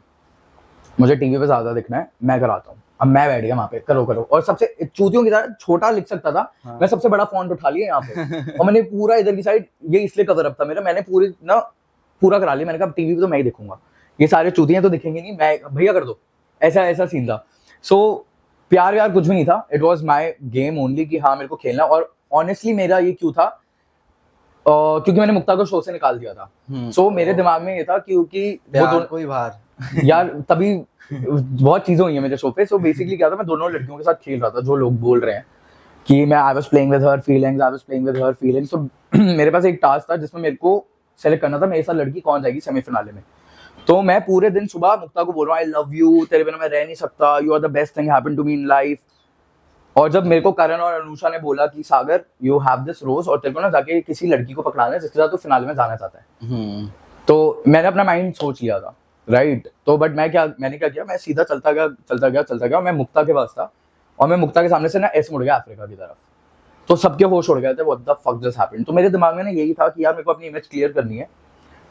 मुझे टीवी पे ज्यादा दिखना है, मैं कराता हूँ. अब मैं बैठ गया वहां पे, करो करो. और सबसे चूतियों की तरह छोटा लिख सकता था, हाँ. मैं सबसे बड़ा फॉन्ट उठा लिया यहाँ पे. और मैंने पूरा इधर की साइड, ये इसलिए कवर अप था मेरा, मैंने पूरी ना पूरा करा लिया. मैंने कहा टीवी पे तो मैं ही दिखूंगा, ये सारे चूतियां तो दिखेंगे नहीं, मैं भैया कर दो. ऐसा ऐसा सीन था. सो प्यार व्यार कुछ भी नहीं था, it was my game only कि हाँ मेरे को खेलना. और ऑनेस्टली मेरा ये क्यों था, क्योंकि मैंने मुक्ता को शो से निकाल दिया था. सो मेरे दिमाग में ये था क्योंकि वो दोनों कोई बाहर यार तभी बहुत चीजें हुई है मेरे शो पे. सो बेसिकली क्या था, मैं दोनों लड़कियों के साथ खेल रहा था, जो लोग बोल रहे हैं कि मैं I was playing with her feelings, I was playing with her feelings. तो मेरे पास एक टास्क था जिसमें मेरे को सेलेक्ट करना था मेरे साथ लड़की कौन जाएगी सेमीफिनाले में. तो मैं पूरे दिन सुबह मुक्ता को बोल रहा हूँ आई लव यू, तेरे बिना मैं रह नहीं सकता, you are the best thing happened to me in life. और जब मेरे को करण और अनुषा ने बोला कि सागर यू हैव दिस रोज, और तेरे को ना जाके किसी लड़की को पकड़ाना है जिसके साथ तू फिनाले में जाना चाहता है. तो मैंने अपना माइंड सोच लिया था, राइट. तो बट मैंने क्या किया, मैं सीधा चलता गया. मैं मुक्ता के पास था और मैं मुक्ता के सामने से ना ऐसे मुड़ गया अफ्रीका की तरफ. तो सबके होश उड़ गए थे, what the fuck just happened. तो मेरे दिमाग में ना यही था कि यार मेरे को अपनी इमेज क्लियर करनी है,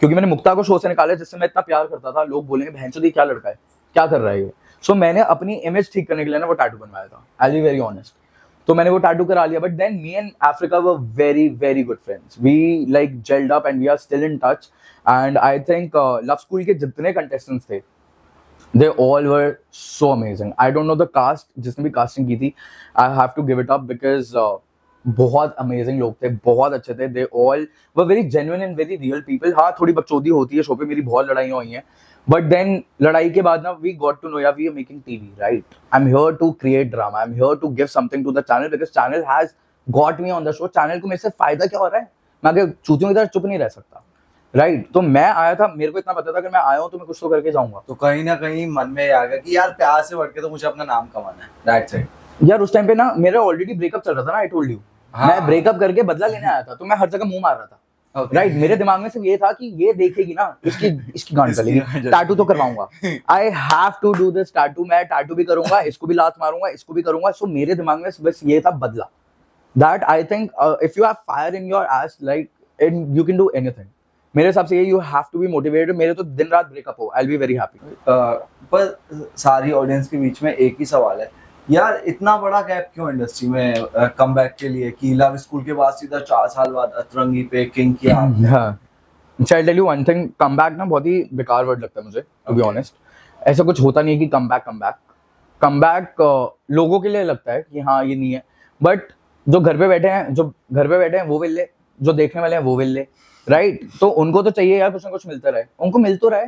क्योंकि मैंने मुक्ता को शो से निकाला जिससे मैं इतना प्यार करता था. लोग बोलेंगे बहनचोद क्या लड़का है, क्या कर रहा है ये. सो मैंने अपनी इमेज ठीक करने के लिए ना वो टैटू बनवाया था, आई बी वेरी ऑनेस्ट. तो मैंने वो टैटू करा लिया. But then me and Africa were very very good friends, we like jelled up and we are still in touch. And I think love school के जितने कंटेस्टेंट्स थे, they all were so amazing. I don't know the cast, जिसने भी casting की थी, I have to give it up because बहुत amazing लोग थे, बहुत अच्छे थे. They all were very genuine and very real people. हाँ थोड़ी बकचोदी होती है शो पे, मेरी बहुत लड़ाइयाँ हुई हैं. But then लड़ाई के बाद ना we got to know यार we are making TV, right? I'm here to create drama. I'm here to give something to the channel because channel has got me on the show. channel को मेरे से फायदा क्या हो रहा है, मैं आगे चूतियों की तरह चुप नहीं रह सकता, राइट. तो मैं आया था, मेरे को इतना पता था कि मैं आया हूँ तो मैं कुछ तो करके जाऊंगा. तो कहीं ना कहीं मन में आ गया कि यार प्यार से बढ़ के तो मुझे अपना नाम कमाना है, दैट्स इट. यार उस टाइम पे ना मेरा ऑलरेडी ब्रेकअप चल रहा था ना, आई टोल्ड यू. मैं ब्रेकअप करके बदला लेने आया था, तो मैं हर जगह मुंह मार रहा था, राइट. मेरे दिमाग में सिर्फ ये था कि ये देखेगी ना इसकी गांड चलेगी, टैटू तो करवाऊंगा. I have to do this tattoo. मैं टैटू भी करूंगा, इसको भी लात मारूंगा, इसको भी करूंगा. सो मेरे दिमाग में बस ये था बदला. That I think if you have fire in your ass, like you can do anything. मेरे हिसाब से ये you have to be motivated. मेरे तो दिन रात ब्रेकअप हो, I will be very happy. पर सारी ऑडियंस के बीच में एक ही सवाल है यार, इतना बड़ा गैप क्यों इंडस्ट्री में कमबैक के लिए, कि लव स्कूल के बाद सीधा 4 साल बाद अतरंगी पे किंग किया. हाँ, I tell you one thing, comeback ना बहुत ही बेकार वर्ड लगता है मुझे, टू बी ऑनेस्ट. ऐसा कुछ होता नहीं है कि कमबैक लोगों के लिए लगता है कि हाँ ये नहीं है. बट जो घर पे बैठे हैं वो विल ले, जो देखने वाले हैं वो विल ले, राइट. तो उनको तो चाहिए यार कुछ ना कुछ मिलता रहे, उनको मिल तो रहे.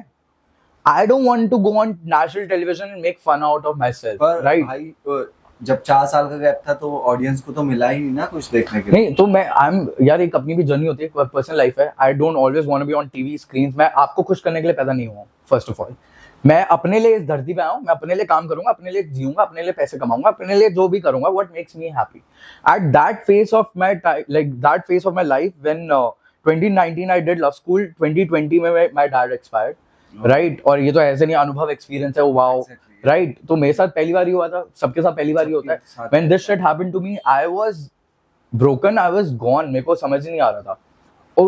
I don't want to go on national television and make fun out of myself, right? भाई जब 4 साल का गैप था तो ऑडियंस को तो मिला ही नहीं ना कुछ देखने के लिए. नहीं तो मैं यार एक अपनी भी जर्नी होती है, पर्सनल लाइफ है. I don't always want to be on TV screens. मैं आपको खुश करने के लिए पैदा नहीं हुआ. फर्स्ट ऑफ ऑल मैं अपने लिए इस धरती पे आया हूँ, मैं अपने लिए काम करूंगा, अपने लिए जीऊंगा, अपने लिए पैसे कमाऊंगा, अपने लिए जो भी करूंगा what makes me happy. At that phase of my life when 2019 I did love school, 2020 में my dad expired, right? और ये तो ऐसे नहीं अनुभव एक्सपीरियंस है, वाओ, राइट. तो मेरे साथ पहली बार ही हुआ था, सबके साथ पहली बार ही होता है. When this shit happened to me, I was broken, I was gone. मेरे को समझ ही नहीं आ रहा था. और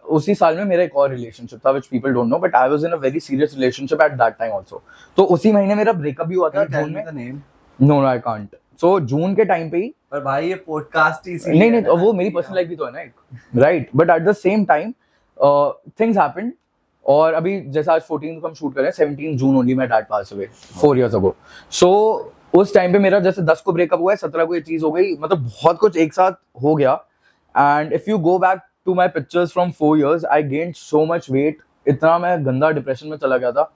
उसी साल में मेरा एक और रिलेशनशिप था which people don't know, but I was in a very serious relationship eight that time also. तो उसी महीने मेरा ब्रेकअप भी हुआ था जून में। Name? No I can't. So June के टाइम पे ही, पर भाई ये पॉडकास्ट ही नहीं नहीं, वो मेरी पर्सनल लाइफ भी तो है ना एक, right. But at the same time things happened. और अभी जैसा आज 14 को हम शूट कर रहे हैं, 17 June only my dad pass away 4 years ago. So उस टाइम पे मेरा जैसे 10 को ब्रेकअप हुआ है, 17 को ये चीज हो गई, मतलब बहुत कुछ एक साथ हो गया। And if you go back to my pictures from 4 years, I gained so much weight. इतना मैं गंदा डिप्रेशन में चला गया था,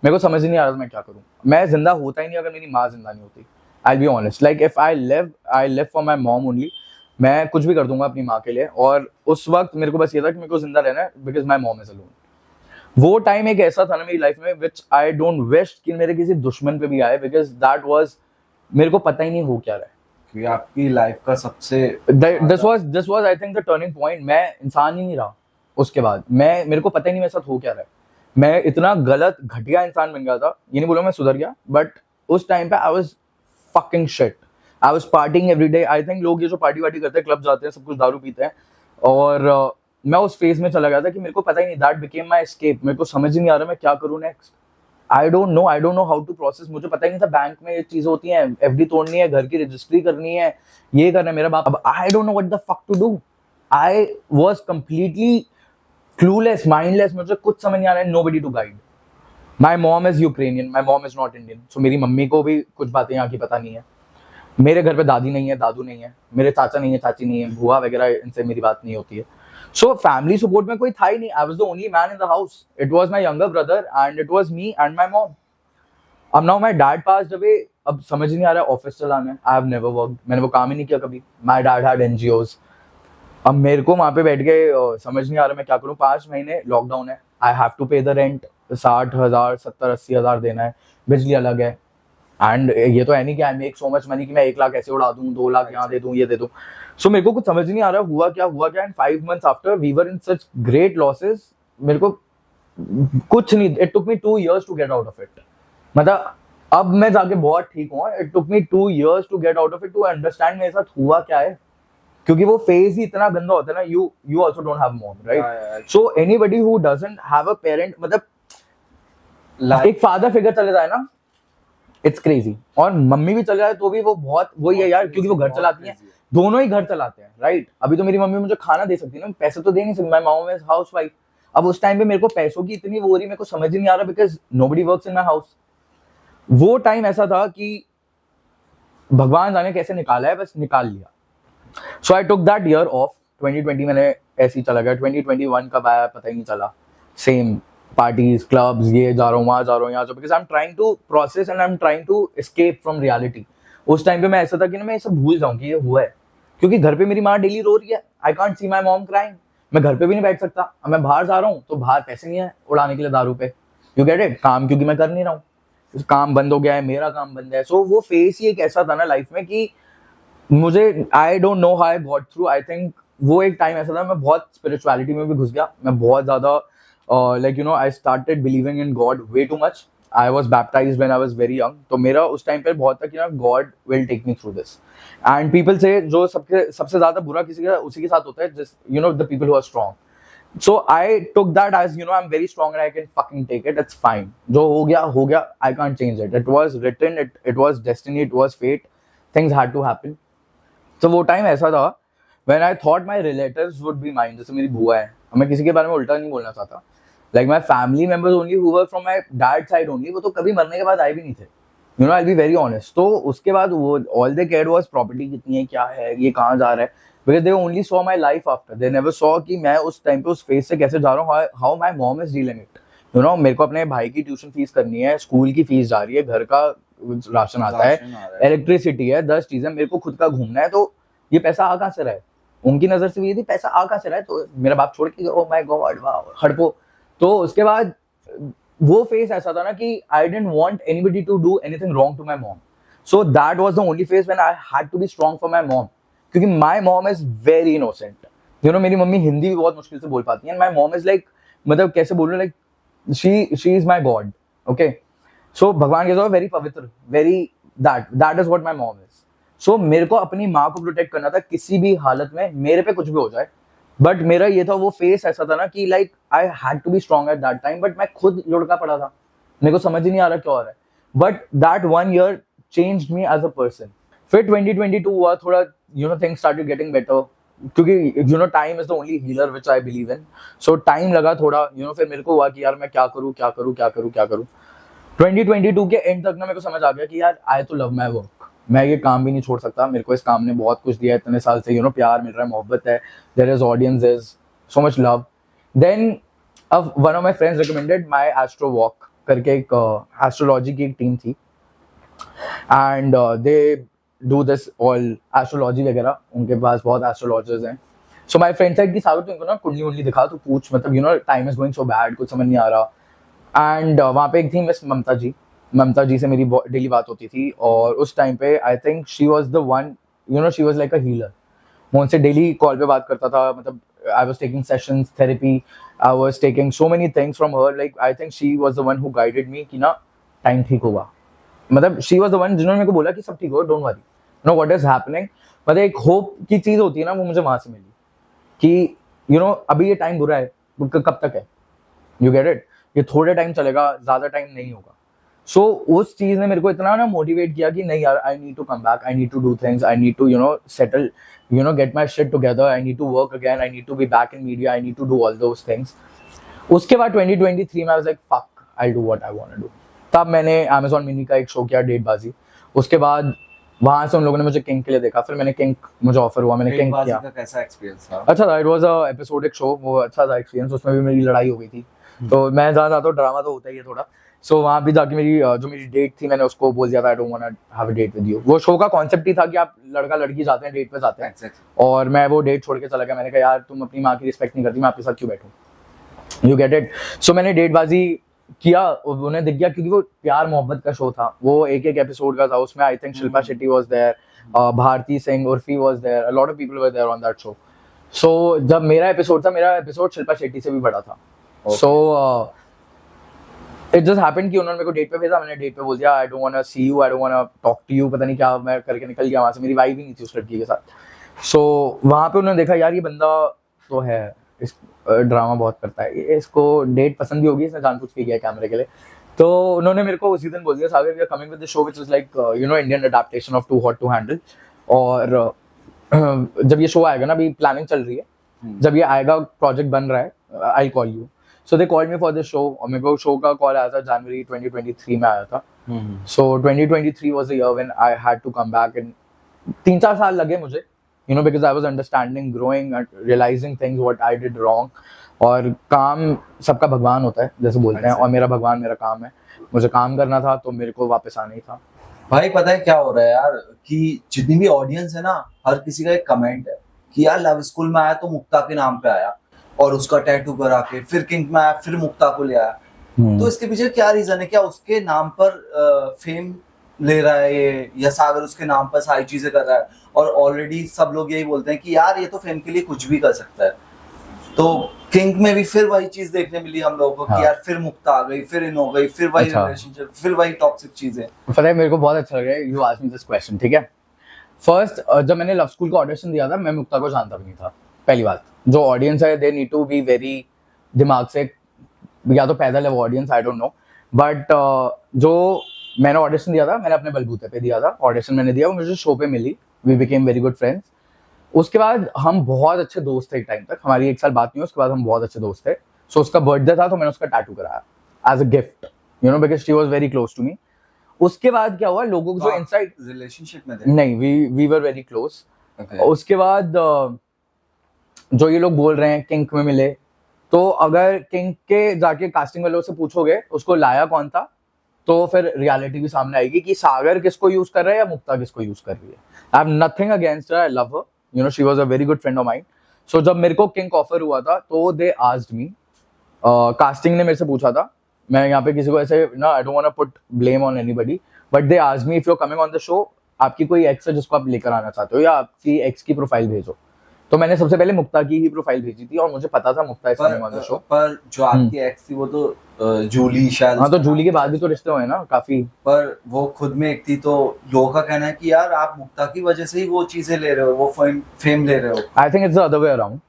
मेरे को समझ ही नहीं आ रहा था मैं क्या करूं। मैं जिंदा होता ही नहीं अगर मेरी माँ जिंदा नहीं होती। I be honest, like if I live for my mom only. मैं कुछ भी कर दूंगा अपनी माँ के लिए। और उस वक्त मेरे को बस ये था कि मेरे को जिंदा रहना है, because my mom is alone. वो टाइम एक ऐसा था ना मेरी लाइफ में विच आई डोंट विश कि मेरे किसी दुश्मन पे भी आए, बिकॉज दैट वाज, मेरे को पता ही नहीं हो क्या रहा है। क्योंकि आपकी लाइफ का सबसे this was I think the turning point. मैं इंसान ही नहीं रहा उसके बाद। मेरे को पता ही नहीं मेरे साथ हो क्या रहा है। मैं इतना गलत घटिया इंसान बन गया था। ये नहीं बोलूँ मैं सुधर गया, बट उस टाइम पे I was fucking shit. I was partying every day. I think लोग ये जो पार्टी वार्टी करते हैं, क्लब जाते हैं, सब कुछ दारू पीते हैं, और मैं उस फेज में चला गया था कि मेरे को पता ही नहीं, दैट बिकेम माई एस्केप। मेरे को समझ ही नहीं आ रहा मैं क्या करूँ next. I don't know how to process. मुझे पता ही नहीं था बैंक में ये चीजें होती हैं, एफडी तोड़नी है, घर की रजिस्ट्री करनी है, ये करना है मेरा बाप। अब I don't know what the fuck to do. I was completely clueless, mindless. मुझे कुछ समझ नहीं आ रहा है, nobody to guide. My mom is Ukrainian, my mom is not Indian. So मेरी मम्मी को भी कुछ बातें यहाँ की पता नहीं है। मेरे घर पे दादी नहीं है, दादू नहीं है, मेरे चाचा नहीं है, चाची नहीं है, बुआ वगैरह, इनसे मेरी बात नहीं होती है। सो फैमिली सपोर्ट में कोई था ही नहीं। I was the only man in the house. It was my younger brother and it was me and my mom. अब now my dad passed away. अब समझ नहीं आ रहा है ऑफिस चलाना है। आई हैव नेवर वर्कड, मैंने वो काम ही नहीं किया कभी। My dad had NGOs. अब मेरे को वहां पे बैठ के समझ नहीं आ रहा मैं क्या करूं। 5 महीने लॉकडाउन है। आई हैव टू पे द रेंट। 60,000 70-80,000 देना है, बिजली अलग है। एंड ये तो है नहीं कि I make so much money कि मैं 1 लाख ऐसे उड़ा दूं, 2 लाख यहाँ दे दूं, ये दे दूं। सो मेरे को कुछ समझ नहीं आ रहा हुआ क्या। And 5 months after we were in such great losses. मेरे को कुछ नहीं, it took me 2 years to get out of it. मतलब अब मैं जाके बहुत ठीक हूँ। It took me 2 years to get out of it, to understand मेरे साथ हुआ क्या है। क्योंकि वो फेज ही इतना गंदा होता है ना। You also don't have mom, right? So anybody who doesn't have a parent, मतलब एक फादर फिगर चले जाए ना, इट्स क्रेजी। और मम्मी भी चले जाए तो भी वो बहुत वही है यार, क्योंकि वो घर चलाती हैं। दोनों ही घर चलाते हैं, राइट? अभी तो मेरी मम्मी मुझे खाना दे सकती है ना, पैसे तो दे नहीं सकती। My mom is housewife. अब उस टाइम पे मेरे को पैसों की इतनी वो हो रही, मेरे को समझ ही नहीं आ रहा, because nobody works in my house. वो टाइम ऐसा था कि भगवान जाने कैसे निकाला है, बस निकाल लिया। सो I took that year of. 2020 मैंने ऐसे ही चला गया। 2021 कब आया पता ही नहीं चला। सेम पार्टीज, क्लब्स, ये जा रहा हूँ, वहां जा रहा हूँ, यहाँ, because I am trying to process and I am trying to escape from reality. उस टाइम पे मैं ऐसा था कि ना मैं ये सब भूल जाऊं कि ये हुआ है, क्योंकि घर पे मेरी माँ डेली रो रही है। I can't see my mom crying. मैं घर पे भी नहीं बैठ सकता। अब मैं बाहर जा रहा हूँ तो बाहर पैसे नहीं है उड़ाने के लिए दारू पे। You get it? काम क्योंकि मैं कर नहीं रहा हूँ, काम बंद हो गया है, मेरा काम बंद है। सो वो फेस ही एक ऐसा था ना लाइफ में कि मुझे, आई don't know how I got through. I think वो एक टाइम ऐसा था, मैं बहुत स्पिरिचुअलिटी में भी घुस गया। मैं बहुत ज्यादा like you know I started believing in God way too much. I was baptized when I was very young. तो मेरा उस टाइम पे बहुत था कि ना God will take me through this. And people से जो सबसे ज्यादा बुरा किसी का उसी के साथ होता है, जिस you know the people who are strong. So I took that as, you know, I am very strong and I can fucking take it, it's fine. जो हो गया, I can't change it. It was written, it was destiny, it was fate, things had to happen. तो वो time ऐसा था when I thought my relatives would be mine। जैसे मेरी बुआ है, मैं किसी के बारे में उल्टा नहीं बोलना चाहता। Like my family members only who were from my dad side only, वो तो कभी मरने के बाद आए भी नहीं थे। You know, I'll be very honest। तो उसके बाद वो all they cared was property कितनी है, क्या है, ये कहाँ जा रहा है। Because they only saw my life after। They never saw कि मैं उस टाइम पे उस फेज से कैसे जा रहा हूँ, how my mom is dealing it। You know, मेरे को अपने भाई की ट्यूशन फीस करनी है, स्कूल की फीस जा रही है, घर का राशन आता है, इलेक्ट्रिसिटी है, 10 चीजें, मेरे को खुद का घूमना है। तो ये पैसा आ कहाँ से रहा है? उनकी नजर से भी ये थी पैसा आ कहाँ से रहा है। तो मेरा बाप छोड़ के, ओ माय गॉड, वाह, हड़पो। तो उसके बाद वो फेस ऐसा था ना कि I didn't want anybody to do anything wrong to my mom. So that was the only phase when I had to be strong for my mom, क्योंकि my mom is very innocent. You know, मेरी mummy Hindi भी बहुत मुश्किल से बोल पाती है। My mom is like, मतलब कैसे बोलूं, like she is my god. Okay, so भगवान के वेरी पवित्र, very that is what my mom is. So मेरे को अपनी माँ को प्रोटेक्ट करना था किसी भी हालत में, मेरे पे कुछ भी हो जाए, बट मेरा ये था, वो फेस ऐसा था ना कि like I had to be strong at that time, but मैं खुद लुढ़का पड़ा था, मेरे को समझ ही नहीं आ रहा क्या हो रहा है। But that 1 year changed me as a person. फिर 2022 हुआ, थोड़ा थिंग्स स्टार्टेड गेटिंग बेटर, क्योंकि time is the only healer which I believe in. So time लगा थोड़ा, फिर मेरे को हुआ कि यार मैं क्या करूँ क्या करूँ क्या करूँ क्या करूँ। 2022 के एंड तक ना मेरे को समझ आ गया कि यार आई तो लव माई वर्क, मैं ये काम भी नहीं छोड़ सकता, मेरे को इस काम ने बहुत कुछ दिया है इतने साल से, प्यार मिल रहा है, मोहब्बत है, there is audience, is so much love. Then अब one of my friends recommended my astro walk करके, एक एस्ट्रोलॉजी की एक टीम थी, and they do this all astrology वगैरह, उनके पास बहुत एस्ट्रोलॉजर्स हैं। सो माई फ्रेंड सेड कि सागर तुमको ना कुंडली उंडली दिखा, तो पूछ, मतलब time is going so bad, कुछ समझ नहीं आ रहा। एंड वहाँ पे एक थी मिस ममता जी से मेरी डेली बात होती थी, और उस टाइम पे I think she was the one, she was like a healer. मैं उनसे डेली कॉल पे बात करता था, मतलब I was taking sessions, therapy, I was taking so many things from her, like I think she was the one who guided मी कि ना time ठीक होगा, मतलब शी वॉज द वन जिन्होंने मेरे को बोला कि सब ठीक होगा, don't worry, know what is happening. मतलब एक होप की चीज होती है ना, वो मुझे वहां से मिली कि अभी ये टाइम बुरा है, कब तक है, यू गेट इट, ये थोड़े टाइम चलेगा, ज्यादा टाइम नहीं होगा। सो उस चीज ने मेरे को इतना ना मोटिवेट किया कि नहीं यार, I need to come back, I need to do things, I need to settle, get my shit together, I need to work again, I need to be back in media, I need to do all those things. उसके बाद 2023 में I was like fuck, I do what I want to do. तब मैंने Amazon mini का एक show किया, डेटबाजी। उसके बाद वहां से उन लोगों ने मुझे किंग के लिए देखा, फिर मैंने किंग, मुझे ऑफर हुआ, मैंने किंग किया। का कैसा एक्सपीरियंस था? अच्छा था, it was a episodic show, वो अच्छा था एक्सपीरियंस। उसमें भी मेरी लड़ाई हो गई थी, तो मैं जहाँ जाता हूँ ड्रामा तो होता ही है थोड़ा। सो वहाँ भी जाके जो मेरी डेट थी, मैंने उसको बोल दिया था I don't want to have a date with you. वो शो का कॉन्सेप्ट ही था कि आप लड़का लड़की जाते हैं, डेट पे जाते हैं, और मैं वो डेट छोड़ के चला गया। मैंने कहा यार तुम अपनी माँ की रिस्पेक्ट नहीं करती, मैं आपके साथ क्यों बैठूं, यू गेट इट। सो मैंने डेटबाजी किया, उन्हें दिख गया, क्योंकि वो प्यार मोहब्बत का शो था, वो एक एक एपिसोड का था। उसमें I think Shilpa Shetty was there, Bharti Singh, Urfi was there, a lot of people were there on that show. So जब मेरा एपिसोड था, मेरा एपिसोड शिल्पा शेट्टी से भी बड़ा था। सो इट जस्ट हैपेंड कि उन्होंने मेरे को डेट पे भेजा, मैंने डेट पे बोल दिया I don't want to see you, I don't want to talk to you, पता नहीं क्या मैं करके निकल गया वहां से। मेरी वाइफ ही नहीं थी उस लड़की के साथ। सो वहां पे उन्होंने देखा यार ये बंदा तो है, इस ड्रामा बहुत करता है, इसको डेट पसंद भी होगी, इसने जानबूझ के किया कैमरे के लिए। तो उन्होंने मेरे को उसी दिन बोल दिया Sagar we are coming with the show which is like Indian adaptation of too hot to handle. और जब ये शो आएगा ना, अभी प्लानिंग चल रही है, जब ये आएगा, प्रोजेक्ट बन रहा है, I call you. So they called me for this show, और मेरे को शो का कॉल आया था जनवरी 2023 में आया था। So 2023 was the year when I had to come back, and 3-4 साल लगे मुझे, because I was understanding, growing, realising things what I did wrong. और काम सबका भगवान होता है जैसे बोलते हैं, और मेरा भगवान मेरा काम है, मुझे काम करना था, तो मेरे को वापस आना ही था। भाई पता है क्या हो रहा है यार, कि जितनी भी ऑडियंस है ना, हर किसी का एक कमेंट है कि यार लव स्कूल में आया तो मुक्ता के नाम पे आया, और उसका टैटू करा के फिर किंग में आया, फिर मुक्ता को ले आया। तो इसके पीछे क्या रीजन है? क्या उसके नाम पर फेम ले रहा है ये, या सागर उसके नाम पर सारी चीजें कर रहा है? और ऑलरेडी सब लोग यही बोलते हैं कि यार ये तो फेम के लिए कुछ भी कर सकता है। तो किंग में भी फिर वही चीज देखने मिली हम लोगों को कि यार फिर मुक्ता आ गई, फिर इन हो गई, फिर वही रिलेशनशिप, फिर वही टॉक्सिक चीजें। पता है मेरे को बहुत अच्छा लग रहा है you ask me this question, ठीक है। फर्स्ट जब मैंने लव स्कूल का ऑडिशन दिया था, मैं मुक्ता को जानता भी नहीं था। पहली बात, जो ऑडियंस है they need to be very दिमाग से, या तो पैदल है वो audience, I don't know. But जो मैंने ऑडिशन दिया था, मैंने अपने बलबूते पे दिया था ऑडिशन, मैंने दिया, वो मुझे शो पे मिली, we became very good friends. उसके बाद हम बहुत अच्छे दोस्त थे एक टाइम तक, हमारी एक साल बात नहीं हुई, उसके बाद हम बहुत अच्छे दोस्त थे। सो उसका बर्थडे था, तो मैंने उसका टैटू कराया as a gift, because she was very close to me. उसके बाद क्या हुआ, लोगों को जो इनसाइड रिलेशनशिप में थे? नहीं, वी वर वेरी क्लोज। उसके बाद जो ये लोग बोल रहे हैं किंग में मिले, तो अगर किंग के जाके कास्टिंग वालों से पूछोगे उसको लाया कौन था, तो फिर रियलिटी भी सामने आएगी कि सागर किसको यूज कर रहा है या मुक्ता किसको यूज कर रही है। I have nothing against her, I love her, she was a very good friend of mine. So जब मेरे को किंग ऑफर हुआ था, तो दे आस्क्ड मी, कास्टिंग ने मेरे से पूछा था, मैं यहाँ पे किसी को ऐसे ना, I don't want to put blame on anybody, but they asked me if you are coming on the show, आपकी कोई एक्स है जिसको आप लेकर आना चाहते हो, या आपकी एक्स की प्रोफाइल भेजो। तो मैंने सबसे पहले मुक्ता की ही प्रोफाइल भेजी थी, और मुझे पता था Mukta is coming on the show. पर जो आपकी एक्स थी वो तो जूली शायद। हाँ, तो जूली के बाद भी तो रिश्ते हुए ना काफी। पर वो खुद में एक थी, तो लोगों का कहना है कि यार आप मुक्ता की वजह से ही वो चीजें ले रहे हो, वो फेम ले रहे हो। I think it's the other way around.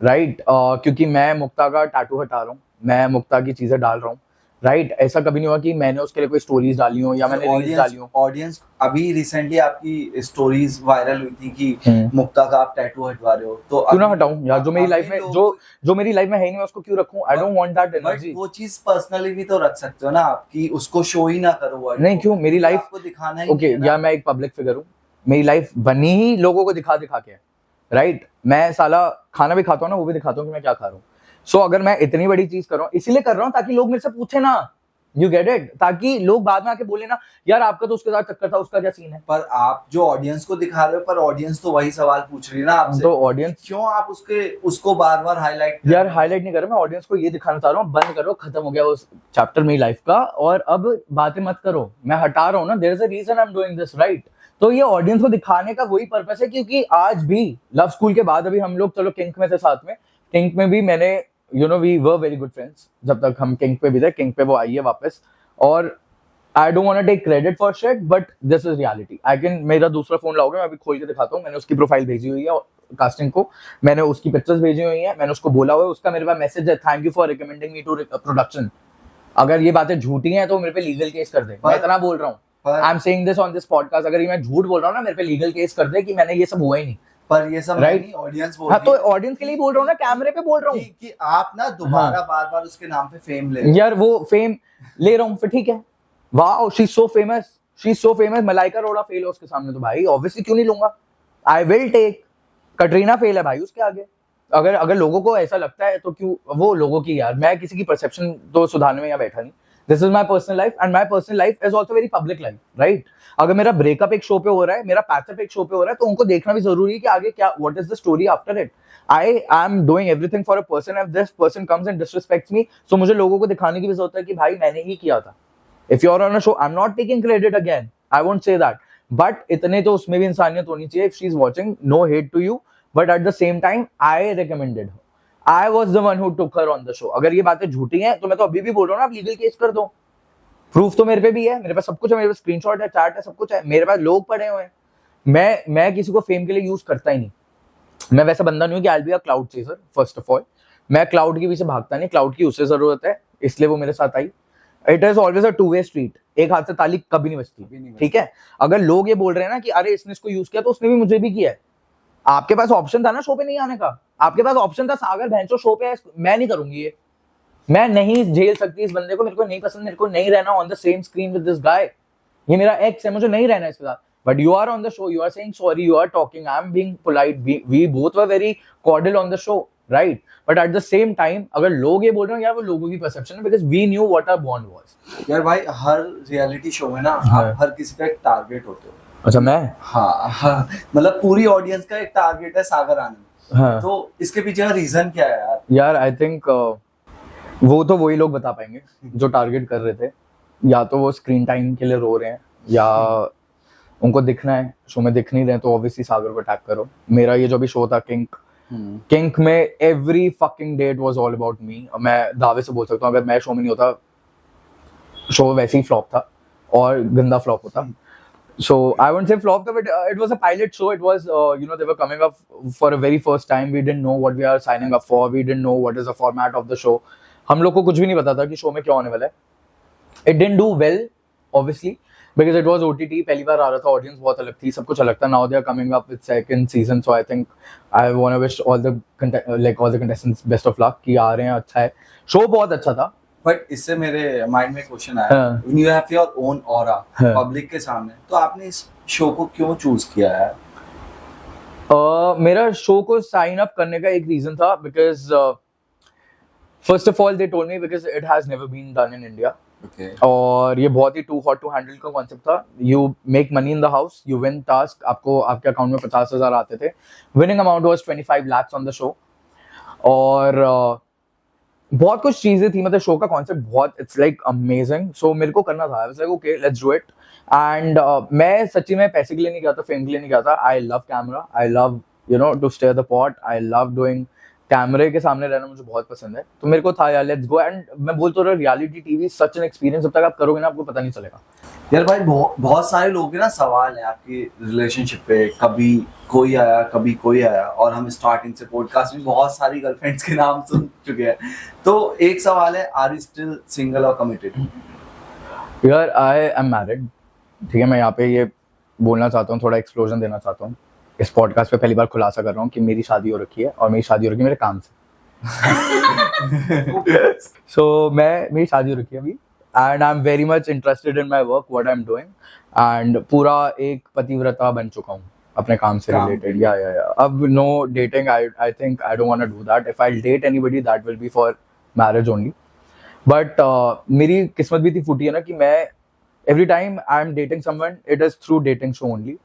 Right क्योंकि मैं मुक्ता का टैटू हटा रहा हूँ, मैं मुक्ता की चीजें डाल रहा हूँ, राइट ऐसा कभी नहीं हुआ कि मैंने उसके लिए कोई स्टोरीज डाली हो या मैंने रील्स डाली हो। ऑडियंस अभी रिसेंटली आपकी स्टोरीज वायरल हुई थी कि मुक्ता का आप टैटू हटवा रहे हो, तो क्यों ना अभी- हटाऊं यार, जो मेरी लाइफ में जो मेरी लाइफ में है ही नहीं, मैं उसको क्यों रखूं? आई don't want that but energy. वो चीज पर्सनली भी तो रख सकते हो ना आप, कि उसको शो ही ना करो वर्ल्ड नहीं को, क्यों, मेरी क्योंकि लाइफ आपको दिखाना ही ओके नहीं है ना। यार, मैं एक पब्लिक फिगर हूँ, मेरी लाइफ बनी ही लोगों को दिखा दिखा के, राइट मैं साला खाना भी खाता हूँ ना, वो भी दिखाता हूँ कि मैं क्या खा रहा हूँ। सो अगर मैं इतनी बड़ी चीज कर रहा हूँ, इसीलिए कर रहा हूँ ताकि लोग मेरे से पूछे ना, यू गेट इट, ताकि लोग बाद में आके बोले ना यार आपका तो उसके साथ चक्कर था, उसका क्या सीन है। पर आप जो ऑडियंस को दिखा रहे हो, पर ऑडियंस तो वही सवाल पूछ रही है ना आपसे, तो ऑडियंस क्यों आप उसको बार बार हाईलाइट यार हाईलाइट नहीं कर रहा, मैं ऑडियंस को ये दिखाना चाह रहा हूँ, बंद करो, खत्म हो गया वो चैप्टर मेरी लाइफ का, और अब बातें मत करो, मैं हटा रहा हूँ ना, there is a reason I am doing this, right. तो ये ऑडियंस को दिखाने का वही पर्पस है, क्योंकि आज भी लव स्कूल के बाद अभी हम लोग चलो किंक में थे साथ में, किंक में भी मैंने we were very good friends जब तक हम किंक पे भी थे, किंक पे वो आई है वापस, और I don't want to take credit for shit but this is reality. I can, मेरा दूसरा फोन लाओगे मैं अभी खोल के दिखाता हूँ, मैंने उसकी प्रोफाइल भेजी हुई है कास्टिंग को, मैंने उसकी पिक्चर्स भेजी हुई हैं, मैंने उसको बोला हुआ है, उसका मेरे पास मैसेज है, thank you for recommending me to production. अगर ये बातें झूठी हैं तो मेरे पे लीगल केस कर दे, मैं इतना बोल रहा हूँ, I am saying this on this podcast, अगर ये मैं झूठ बोल रहा हूँ ना, मेरे पे लीगल केस कर दे कि मैंने ये सब हुआ ही नहीं। पर ये सब Right. नहीं, ऑडियंस बोल हाँ रही तो है ऑडियंस के लिए बोल रहा हूँ ना, कैमरे पे बोल रहा हूँ कि आप ना दोबारा बार बार उसके नाम पे फेम ले रहे हो। यार, वो फेम ले रहा हूँ फिर ठीक है, wow she is so famous, she is so famous, Malaika Arora fail है उसके सामने, तो भाई ऑब्वियसली क्यों नहीं लूंगा, I will take. Katrina fail है भाई उसके आगे, अगर अगर लोगों को ऐसा लगता है तो क्यों, वो लोगों की यार, मैं किसी की परसेप्शन तो सुधारने में यहाँ बैठा नहीं, this is my personal life and my personal life is also very public life, right. अगर मेरा ब्रेकअप एक शो पे हो रहा है, मेरा पैचअप एक शो पे हो रहा है, तो उनको देखना भी जरूरी है कि आगे क्या, what is the story after it. I am doing everything for a person, if this person comes and disrespects me, so मुझे लोगों को दिखाने की भी जरूरत है कि भाई मैंने ही किया था। If you are on a show, I am not taking credit again, I won't say that, but इतने तो उसमें भी इंसानियत होनी चाहिए। If she is watching, no hate to you, but at the same time I recommended her, I was the one who took her on the show. अगर ये बातें झूठी हैं तो मैं तो अभी भी बोल रहा हूँ ना, आप लीगल केस कर दो, प्रूफ तो मेरे पे भी है, मेरे पास सब कुछ है, मेरे पास स्क्रीनशॉट है, चैट है, सब कुछ है, मेरे पास लोग पड़े हुए हैं। मैं किसी को फेम के लिए यूज करता ही नहीं, मैं वैसा बंदा नहीं हूँ कि I be a cloud chaser. First of all मैं क्लाउड के पीछे भागता नहीं, क्लाउड की उसे जरूरत है, इसलिए वो मेरे साथ आई। It is always a two way street, एक हाथ से ताली कभी नहीं बजती, ठीक है। अगर लोग ये बोल रहे हैं ना कि अरे इसने इसको यूज किया, तो उसने भी मुझे भी किया है। आपके पास ऑप्शन था ना शो पे नहीं आने का, आपके पास ऑप्शन था, सागर भैंसो शो पे है, मैं नहीं करूंगी ये, मैं नहीं झेल सकती इस बंदे को, मेरे को नहीं पसंद, मेरे को नहीं रहना on the same screen with this guy, ये मेरा एक्स है, मुझे नहीं रहना इसके साथ। But you are on the show, you are saying sorry, you are talking, I am being polite, we both were very cordial on the show, right. But at the same time अगर लोग ये बोल रहे हैं यार, वो लोगों की परसेप्शन है, because we knew what our bond was. यार भाई, हर रियलिटी शो में ना हाँ। आप हर किसी का एक टारगेट होते हो। अच्छा मैं, हाँ, मतलब पूरी ऑडियंस का एक टारगेट है सागर आनंद, हाँ तो इसके पीछे का रीजन क्या है यार? यार आई थिंक वो तो वही लोग बता पाएंगे जो टारगेट कर रहे थे, या तो वो स्क्रीन टाइम के लिए रो रहे हैं, या उनको दिखना है शो में, दिख नहीं रहे तो ऑब्वियसली सागर को अटैक करो। मेरा ये जो भी शो था किंक में, every fucking day it was all about me. मैं दावे से बोल सकता हूँ, अगर मैं शो में नहीं होता, शो वैसे ही फ्लॉप था और गंदा फ्लॉप होता। So I won't say flop, but it was a pilot show. It was, they were coming up for a very first time. We didn't know what we are signing up for. We didn't know what is the format of the show. हम लोग को कुछ भी नहीं पता था कि show में क्या होने वाला है. It didn't do well, obviously, because it was OTT. पहली बार आ रहा था, audience बहुत अलग थी, सब कुछ अलग था. Now they are coming up with second season, so I think I want to wish all the contestants best of luck कि आ रहे हैं, अच्छा है. Show बहुत अच्छा था. बट इससे मेरे माइंड में क्वेश्चन आया, हाँ. when you have your own aura हाँ. पब्लिक के सामने, तो आपने इस शो को क्यों चूज किया है? मेरा शो को साइन अप करने का एक रीजन था, because first of all they told me because it has never been done in India, और ये बहुत ही टू हॉट टू हैंडल का कॉन्सेप्ट था. You make money in the house, you win task, आपको आपके अकाउंट में 50,000 आते थे, winning amount was 25 lakhs on the show, और बहुत कुछ चीजें थी, मतलब शो का कॉन्सेप्ट बहुत, इट्स लाइक अमेजिंग. सो मेरे को करना था, आई was like okay let's do it. And मैं सच्ची में पैसे के लिए नहीं गया था, फेम के लिए नहीं गया था. I love camera, I love to stir the pot, I love doing कैमरे के सामने रहना मुझे बहुत पसंद है, तो मेरे को था यार लेट्स गो। एंड मैं बोलता रहा reality TV such an experience, जब तक आप करोगे ना आपको पता नहीं चलेगा। यार भाई बहुत सारे लोग के ना सवाल है आपकी रिलेशनशिप पे, कभी कोई आया कभी कोई आया, और हम स्टार्टिंग से पॉडकास्ट में बहुत सारी गर्लफ्रेंड्स के नाम सुन चुके हैं। तो एक सवाल है, आर यू स्टिल सिंगल और कमिटेड? यार आई एम मैरिड, ठीक है। मैं यहाँ पे ये बोलना चाहता हूँ, थोड़ा एक्सप्लोजन देना चाहता हूँ इस पॉडकास्ट पे। पहली बार खुलासा कर रहा हूँ कि मेरी शादी हो रखी है, और मेरी शादी हो रखी है मेरे काम से। मेरी शादी हो रखी है अभी, and I am very much interested in my work, what I am doing, and पूरा एक पतिव्रता बन चुका हूँ अपने काम से रिलेटेड। या अब no dating, I think I don't want to do that. If I date anybody that will be for marriage only. But मेरी किस्मत भी इतनी फूटी है ना कि मैं every time I am dating someone, it is through dating show only.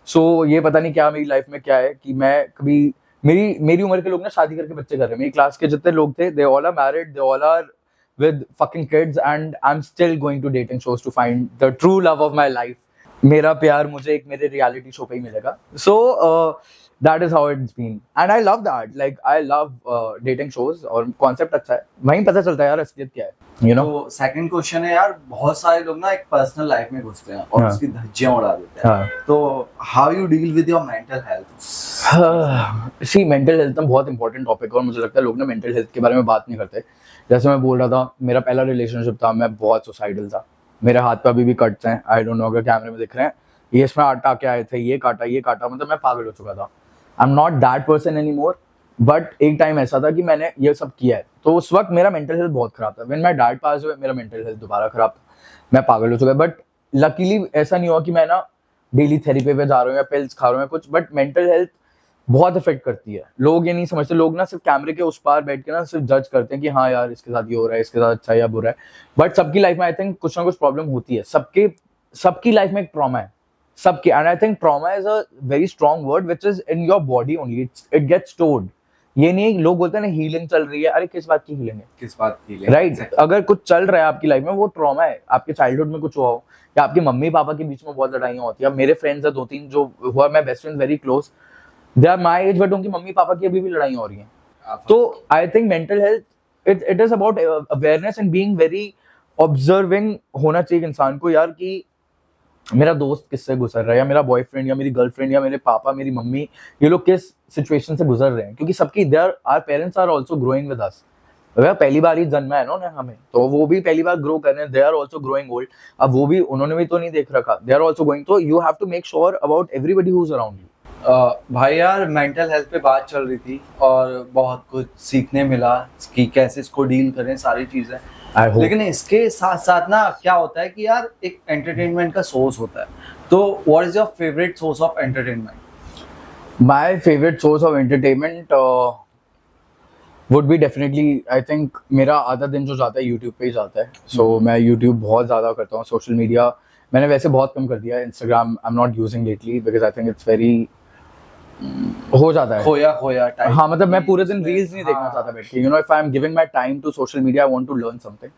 So ये पता नहीं क्या मेरी लाइफ में क्या है कि मैं कभी मेरी उम्र के लोग ना शादी करके बच्चे कर रहे हैं। मेरी क्लास के जितने लोग थे, they all are married, they all are with fucking kids, and I'm still going to dating shows to find the true love of my life. मेरा प्यार मुझे एक मेरे रियलिटी शो पे ही मिलेगा। So that is how it's been, and I love that. Like I love dating shows, और concept अच्छा है, वहीं पता चलता है यार असलियत क्या है, you know? तो सेकंड क्वेश्चन है यार, बहुत सारे लोग ना एक पर्सनल लाइफ में घुसते हैं और हाँ। उसकी धज्जियां उड़ा देते हैं। हाँ। तो how you deal with your mental health? See mental health बहुत इंपॉर्टेंट टॉपिक है, और मुझे लगता है लोग ना मेंटल हेल्थ के बारे में बात नहीं करते। जैसे मैं बोल रहा था, मेरा पहला रिलेशनशिप था, मैं बहुत सुसाइडल था। मेरे हाथ पे अभी भी कट्स हैं, आई डोंट नो अगर कैमरे में दिख रहे हैं, ये इसमें आटा के आए थे, ये काटा, मतलब मैं पागल हो चुका था। आई am not that person any more, but एक टाइम ऐसा था कि मैंने ये सब किया है, तो उस वक्त मेरा मेंटल हेल्थ बहुत खराब था। व्हेन माय डैड पास हुए, मेरा मेंटल हेल्थ दोबारा खराब था, मैं पागल हो चुका। बट लकीली ऐसा नहीं हुआ कि मैं ना डेली थेरेपी पे जा रहा हूँ या पिल्स खा रहा हूँ या कुछ, बट मेंटल हेल्थ बहुत इफेक्ट करती है। लोग ये नहीं समझते, लोग ना सिर्फ कैमरे के उस पार बैठ के ना सिर्फ जज करते हैं कि हाँ यार इसके साथ ये हो रहा है, इसके साथ अच्छा या बुरा है। बट सबकी लाइफ में आई थिंक कुछ ना कुछ प्रॉब्लम होती है, सबकी लाइफ में एक ट्रॉमा है, सबकी। And I think trauma is a very strong word which is in your body only, it gets stored. ये नहीं लोग बोलते हैं ना हीलिंग चल रही है, अरे किस बात की हीलिंग है, किस बात की राइट? अगर कुछ चल रहा है आपकी लाइफ में, वो ट्रॉमा है, आपके चाइल्डहुड में कुछ हुआ हो, या आपके मम्मी पापा के बीच में बहुत लड़ाइयाँ होती है। मेरे फ्रेंड्स है 2-3 जो हुआ, मैं best friend very close, they are my age, but उनकी मम्मी पापा की अभी भी लड़ाइयाँ हो रही हैं। तो I think mental health it is about awareness and being very observing होना चाहिए इंसान को यार, कि मेरा दोस्त किससे गुजर रहा है, या मेरा बॉयफ्रेंड या मेरी गर्लफ्रेंड या मेरे पापा मेरी मम्मी, ये लोग किस सिचुएशन से गुजर रहे हैं। क्योंकि सबकी our parents are also growing with us. पहली बार ही जन्मा है ना हमें, तो वो भी पहली बार ग्रो कर रहे हैं, they are also growing old. अब वो भी, उन्होंने भी तो नहीं देख रखा, दे आर आल्सो गोइंग। तो you have to make sure about everybody who is around you. भाई यार मेंटल हेल्थ पे बात चल रही थी और बहुत कुछ सीखने मिला कि कैसे इसको डील करें, सारी चीजें। लेकिन इसके साथ साथ ना क्या होता है कि यार एक एंटरटेनमेंट का सोर्स होता है। तो what is your favourite source of entertainment? My favourite source of entertainment would be definitely, I think मेरा आधा दिन जो जाता है यूट्यूब पे ही जाता है। सो मैं यूट्यूब बहुत ज़्यादा करता हूँ। सोशल मीडिया मैंने वैसे बहुत कम कर दिया है। Instagram I am not using lately because I think it's very हो जाता है खोया टाइम। हाँ, मतलब मैं पूरे दिन रील्स नहीं देखना चाहता बैठ के, you know, if I am giving my time to social media I want to learn something.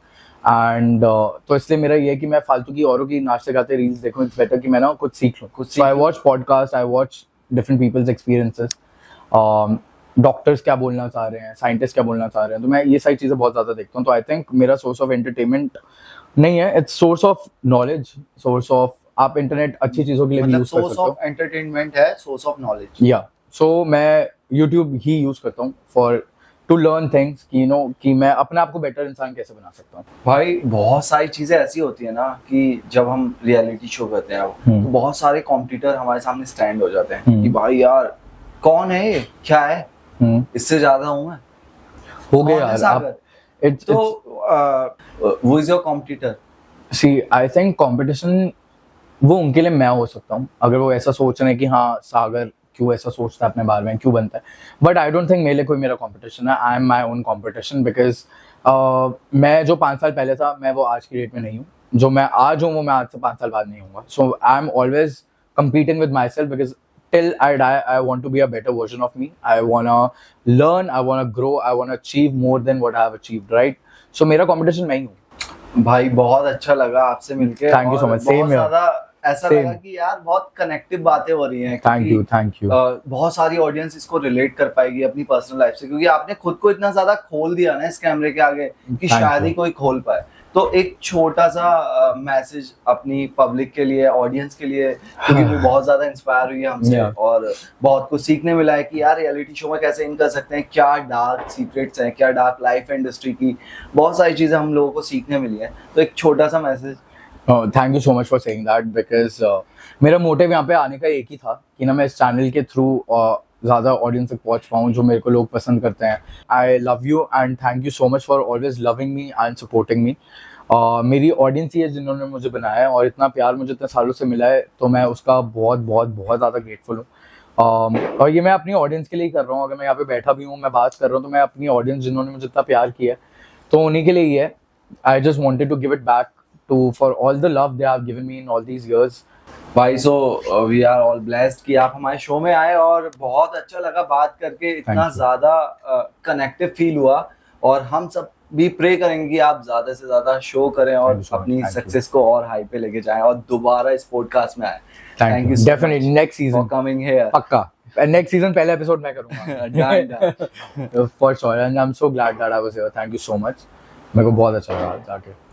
And तो इसलिए मेरा ये है कि मैं फालतू की औरों की नाचते गाते रील्स देखूं, इट्स बेटर कि मैं ना कुछ सीख लूं। So I watch podcast, I watch different people's experiences, doctors क्या बोलना चाह रहे हैं, साइंटिस्ट क्या बोलना चाह रहे हैं, तो मैं ये सारी चीज़ें बहुत ज़्यादा देखता हूँ। तो आई थिंक मेरा सोर्स ऑफ एंटरटेनमेंट नहीं है, it's source of knowledge, source of, आप इंटरनेट अच्छी चीज़ों के लिए भी यूज़ कर सकते हो। सोर्स ऑफ एंटरटेनमेंट है, सोर्स ऑफ नॉलेज। या सो मैं यूट्यूब ही यूज़ करता हूँ फॉर टू लर्न थिंग्स, कि नो कि मैं अपने आप को बेटर इंसान कैसे बना सकता हूँ। भाई बहुत सारी चीजें ऐसी होती है ना कि जब हम रियलिटी शो करते हैं तो बहुत सारे कॉम्पिटिटर हमारे सामने स्टैंड हो जाते हैं कि भाई यार कौन है ये, क्या है, इससे ज्यादा हूँ मैं, हो गया यार आप। वो is your competitor? See I think competition वो उनके लिए मैं हो सकता हूँ, अगर वो ऐसा सोच रहे हैं कि हाँ सागर क्यों ऐसा सोचता है अपने बारे में, क्यों बनता है। बट आई डोंट थिंक मेरे लिए कोई मेरा कंपटीशन है। I am my own competition because मैं जो 5 साल पहले था, मैं वो आज की डेट में नहीं हूँ। जो मैं आज हूँ वो मैं आज से 5 साल बाद नहीं हूँ। So I am always competing with myself because till I die I want to be a better version of me. I want to learn, I want to grow, I want to achieve more than what I have achieved, right? So मेरा competition मैं ही हूँ। भाई बहुत अच्छा लगा आपसे मिलके। Thank you so much. Same here. ज़्यादा ऐसा Same. लगा कि यार बहुत कनेक्टिव बातें हो रही हैं, थैंक क्योंकि यू थैंक यू बहुत सारी ऑडियंस इसको रिलेट कर पाएगी अपनी पर्सनल लाइफ से, क्योंकि आपने खुद को इतना ज्यादा खोल दिया ना इस कैमरे के आगे कि Thank शायद you. ही कोई खोल पाए। तो एक छोटा सा मैसेज अपनी पब्लिक के लिए, ऑडियंस के लिए, क्योंकि वो बहुत ज्यादा इंस्पायर हुई है हमसे Yeah. और बहुत कुछ सीखने मिला है कि यार रियलिटी शो में कैसे इन कर सकते हैं, क्या डार्क सीक्रेट्स हैं, क्या डार्क लाइफ है इंडस्ट्री की, बहुत सारी चीजें हम लोगों को सीखने मिली है। तो एक छोटा सा message. Thank you so much for saying that because मेरा मोटिव यहाँ पे आने का एक ही था कि ना मैं इस चैनल के थ्रू ज़्यादा ऑडियंस तक पहुँच पाऊँ जो मेरे को लोग पसंद करते हैं। I love you and thank you so much for always loving me and supporting me. मेरी ऑडियंस ही है जिन्होंने मुझे बनाया है और इतना प्यार मुझे इतने सालों से मिला है, तो मैं उसका बहुत बहुत बहुत ज़्यादा ग्रेटफुल हूँ। और ये मैं अपनी ऑडियंस के लिए ही कर रहा हूँ। अगर मैं यहाँ पे बैठा भी हूँ, मैं बात कर रहा हूँ, तो मैं अपनी ऑडियंस जिन्होंने मुझे इतना प्यार किया है तो उन्हीं के लिए ही है। I just wanted to give it back to for all the love they have given me in all these years. भाई so we are all blessed कि आप हमारे शो में आए और बहुत अच्छा लगा बात करके, इतना you. ज्यादा कनेक्टिव फील हुआ। और हम सब भी प्रे करेंगे कि आप ज्यादा से ज्यादा शो करें और Thank you so much. अपनी Thank you. सक्सेस को और हाई पे लेके जाएं और दोबारा इस पॉडकास्ट में आए। Thank you so definitely much next for season coming here. पक्का नेक्स्ट सीजन पहले एपिसोड मैं करूंगा Done. For sure and I am so glad that I was here. Thank you so much. मेरे को बहुत अच्छा लगा जाके।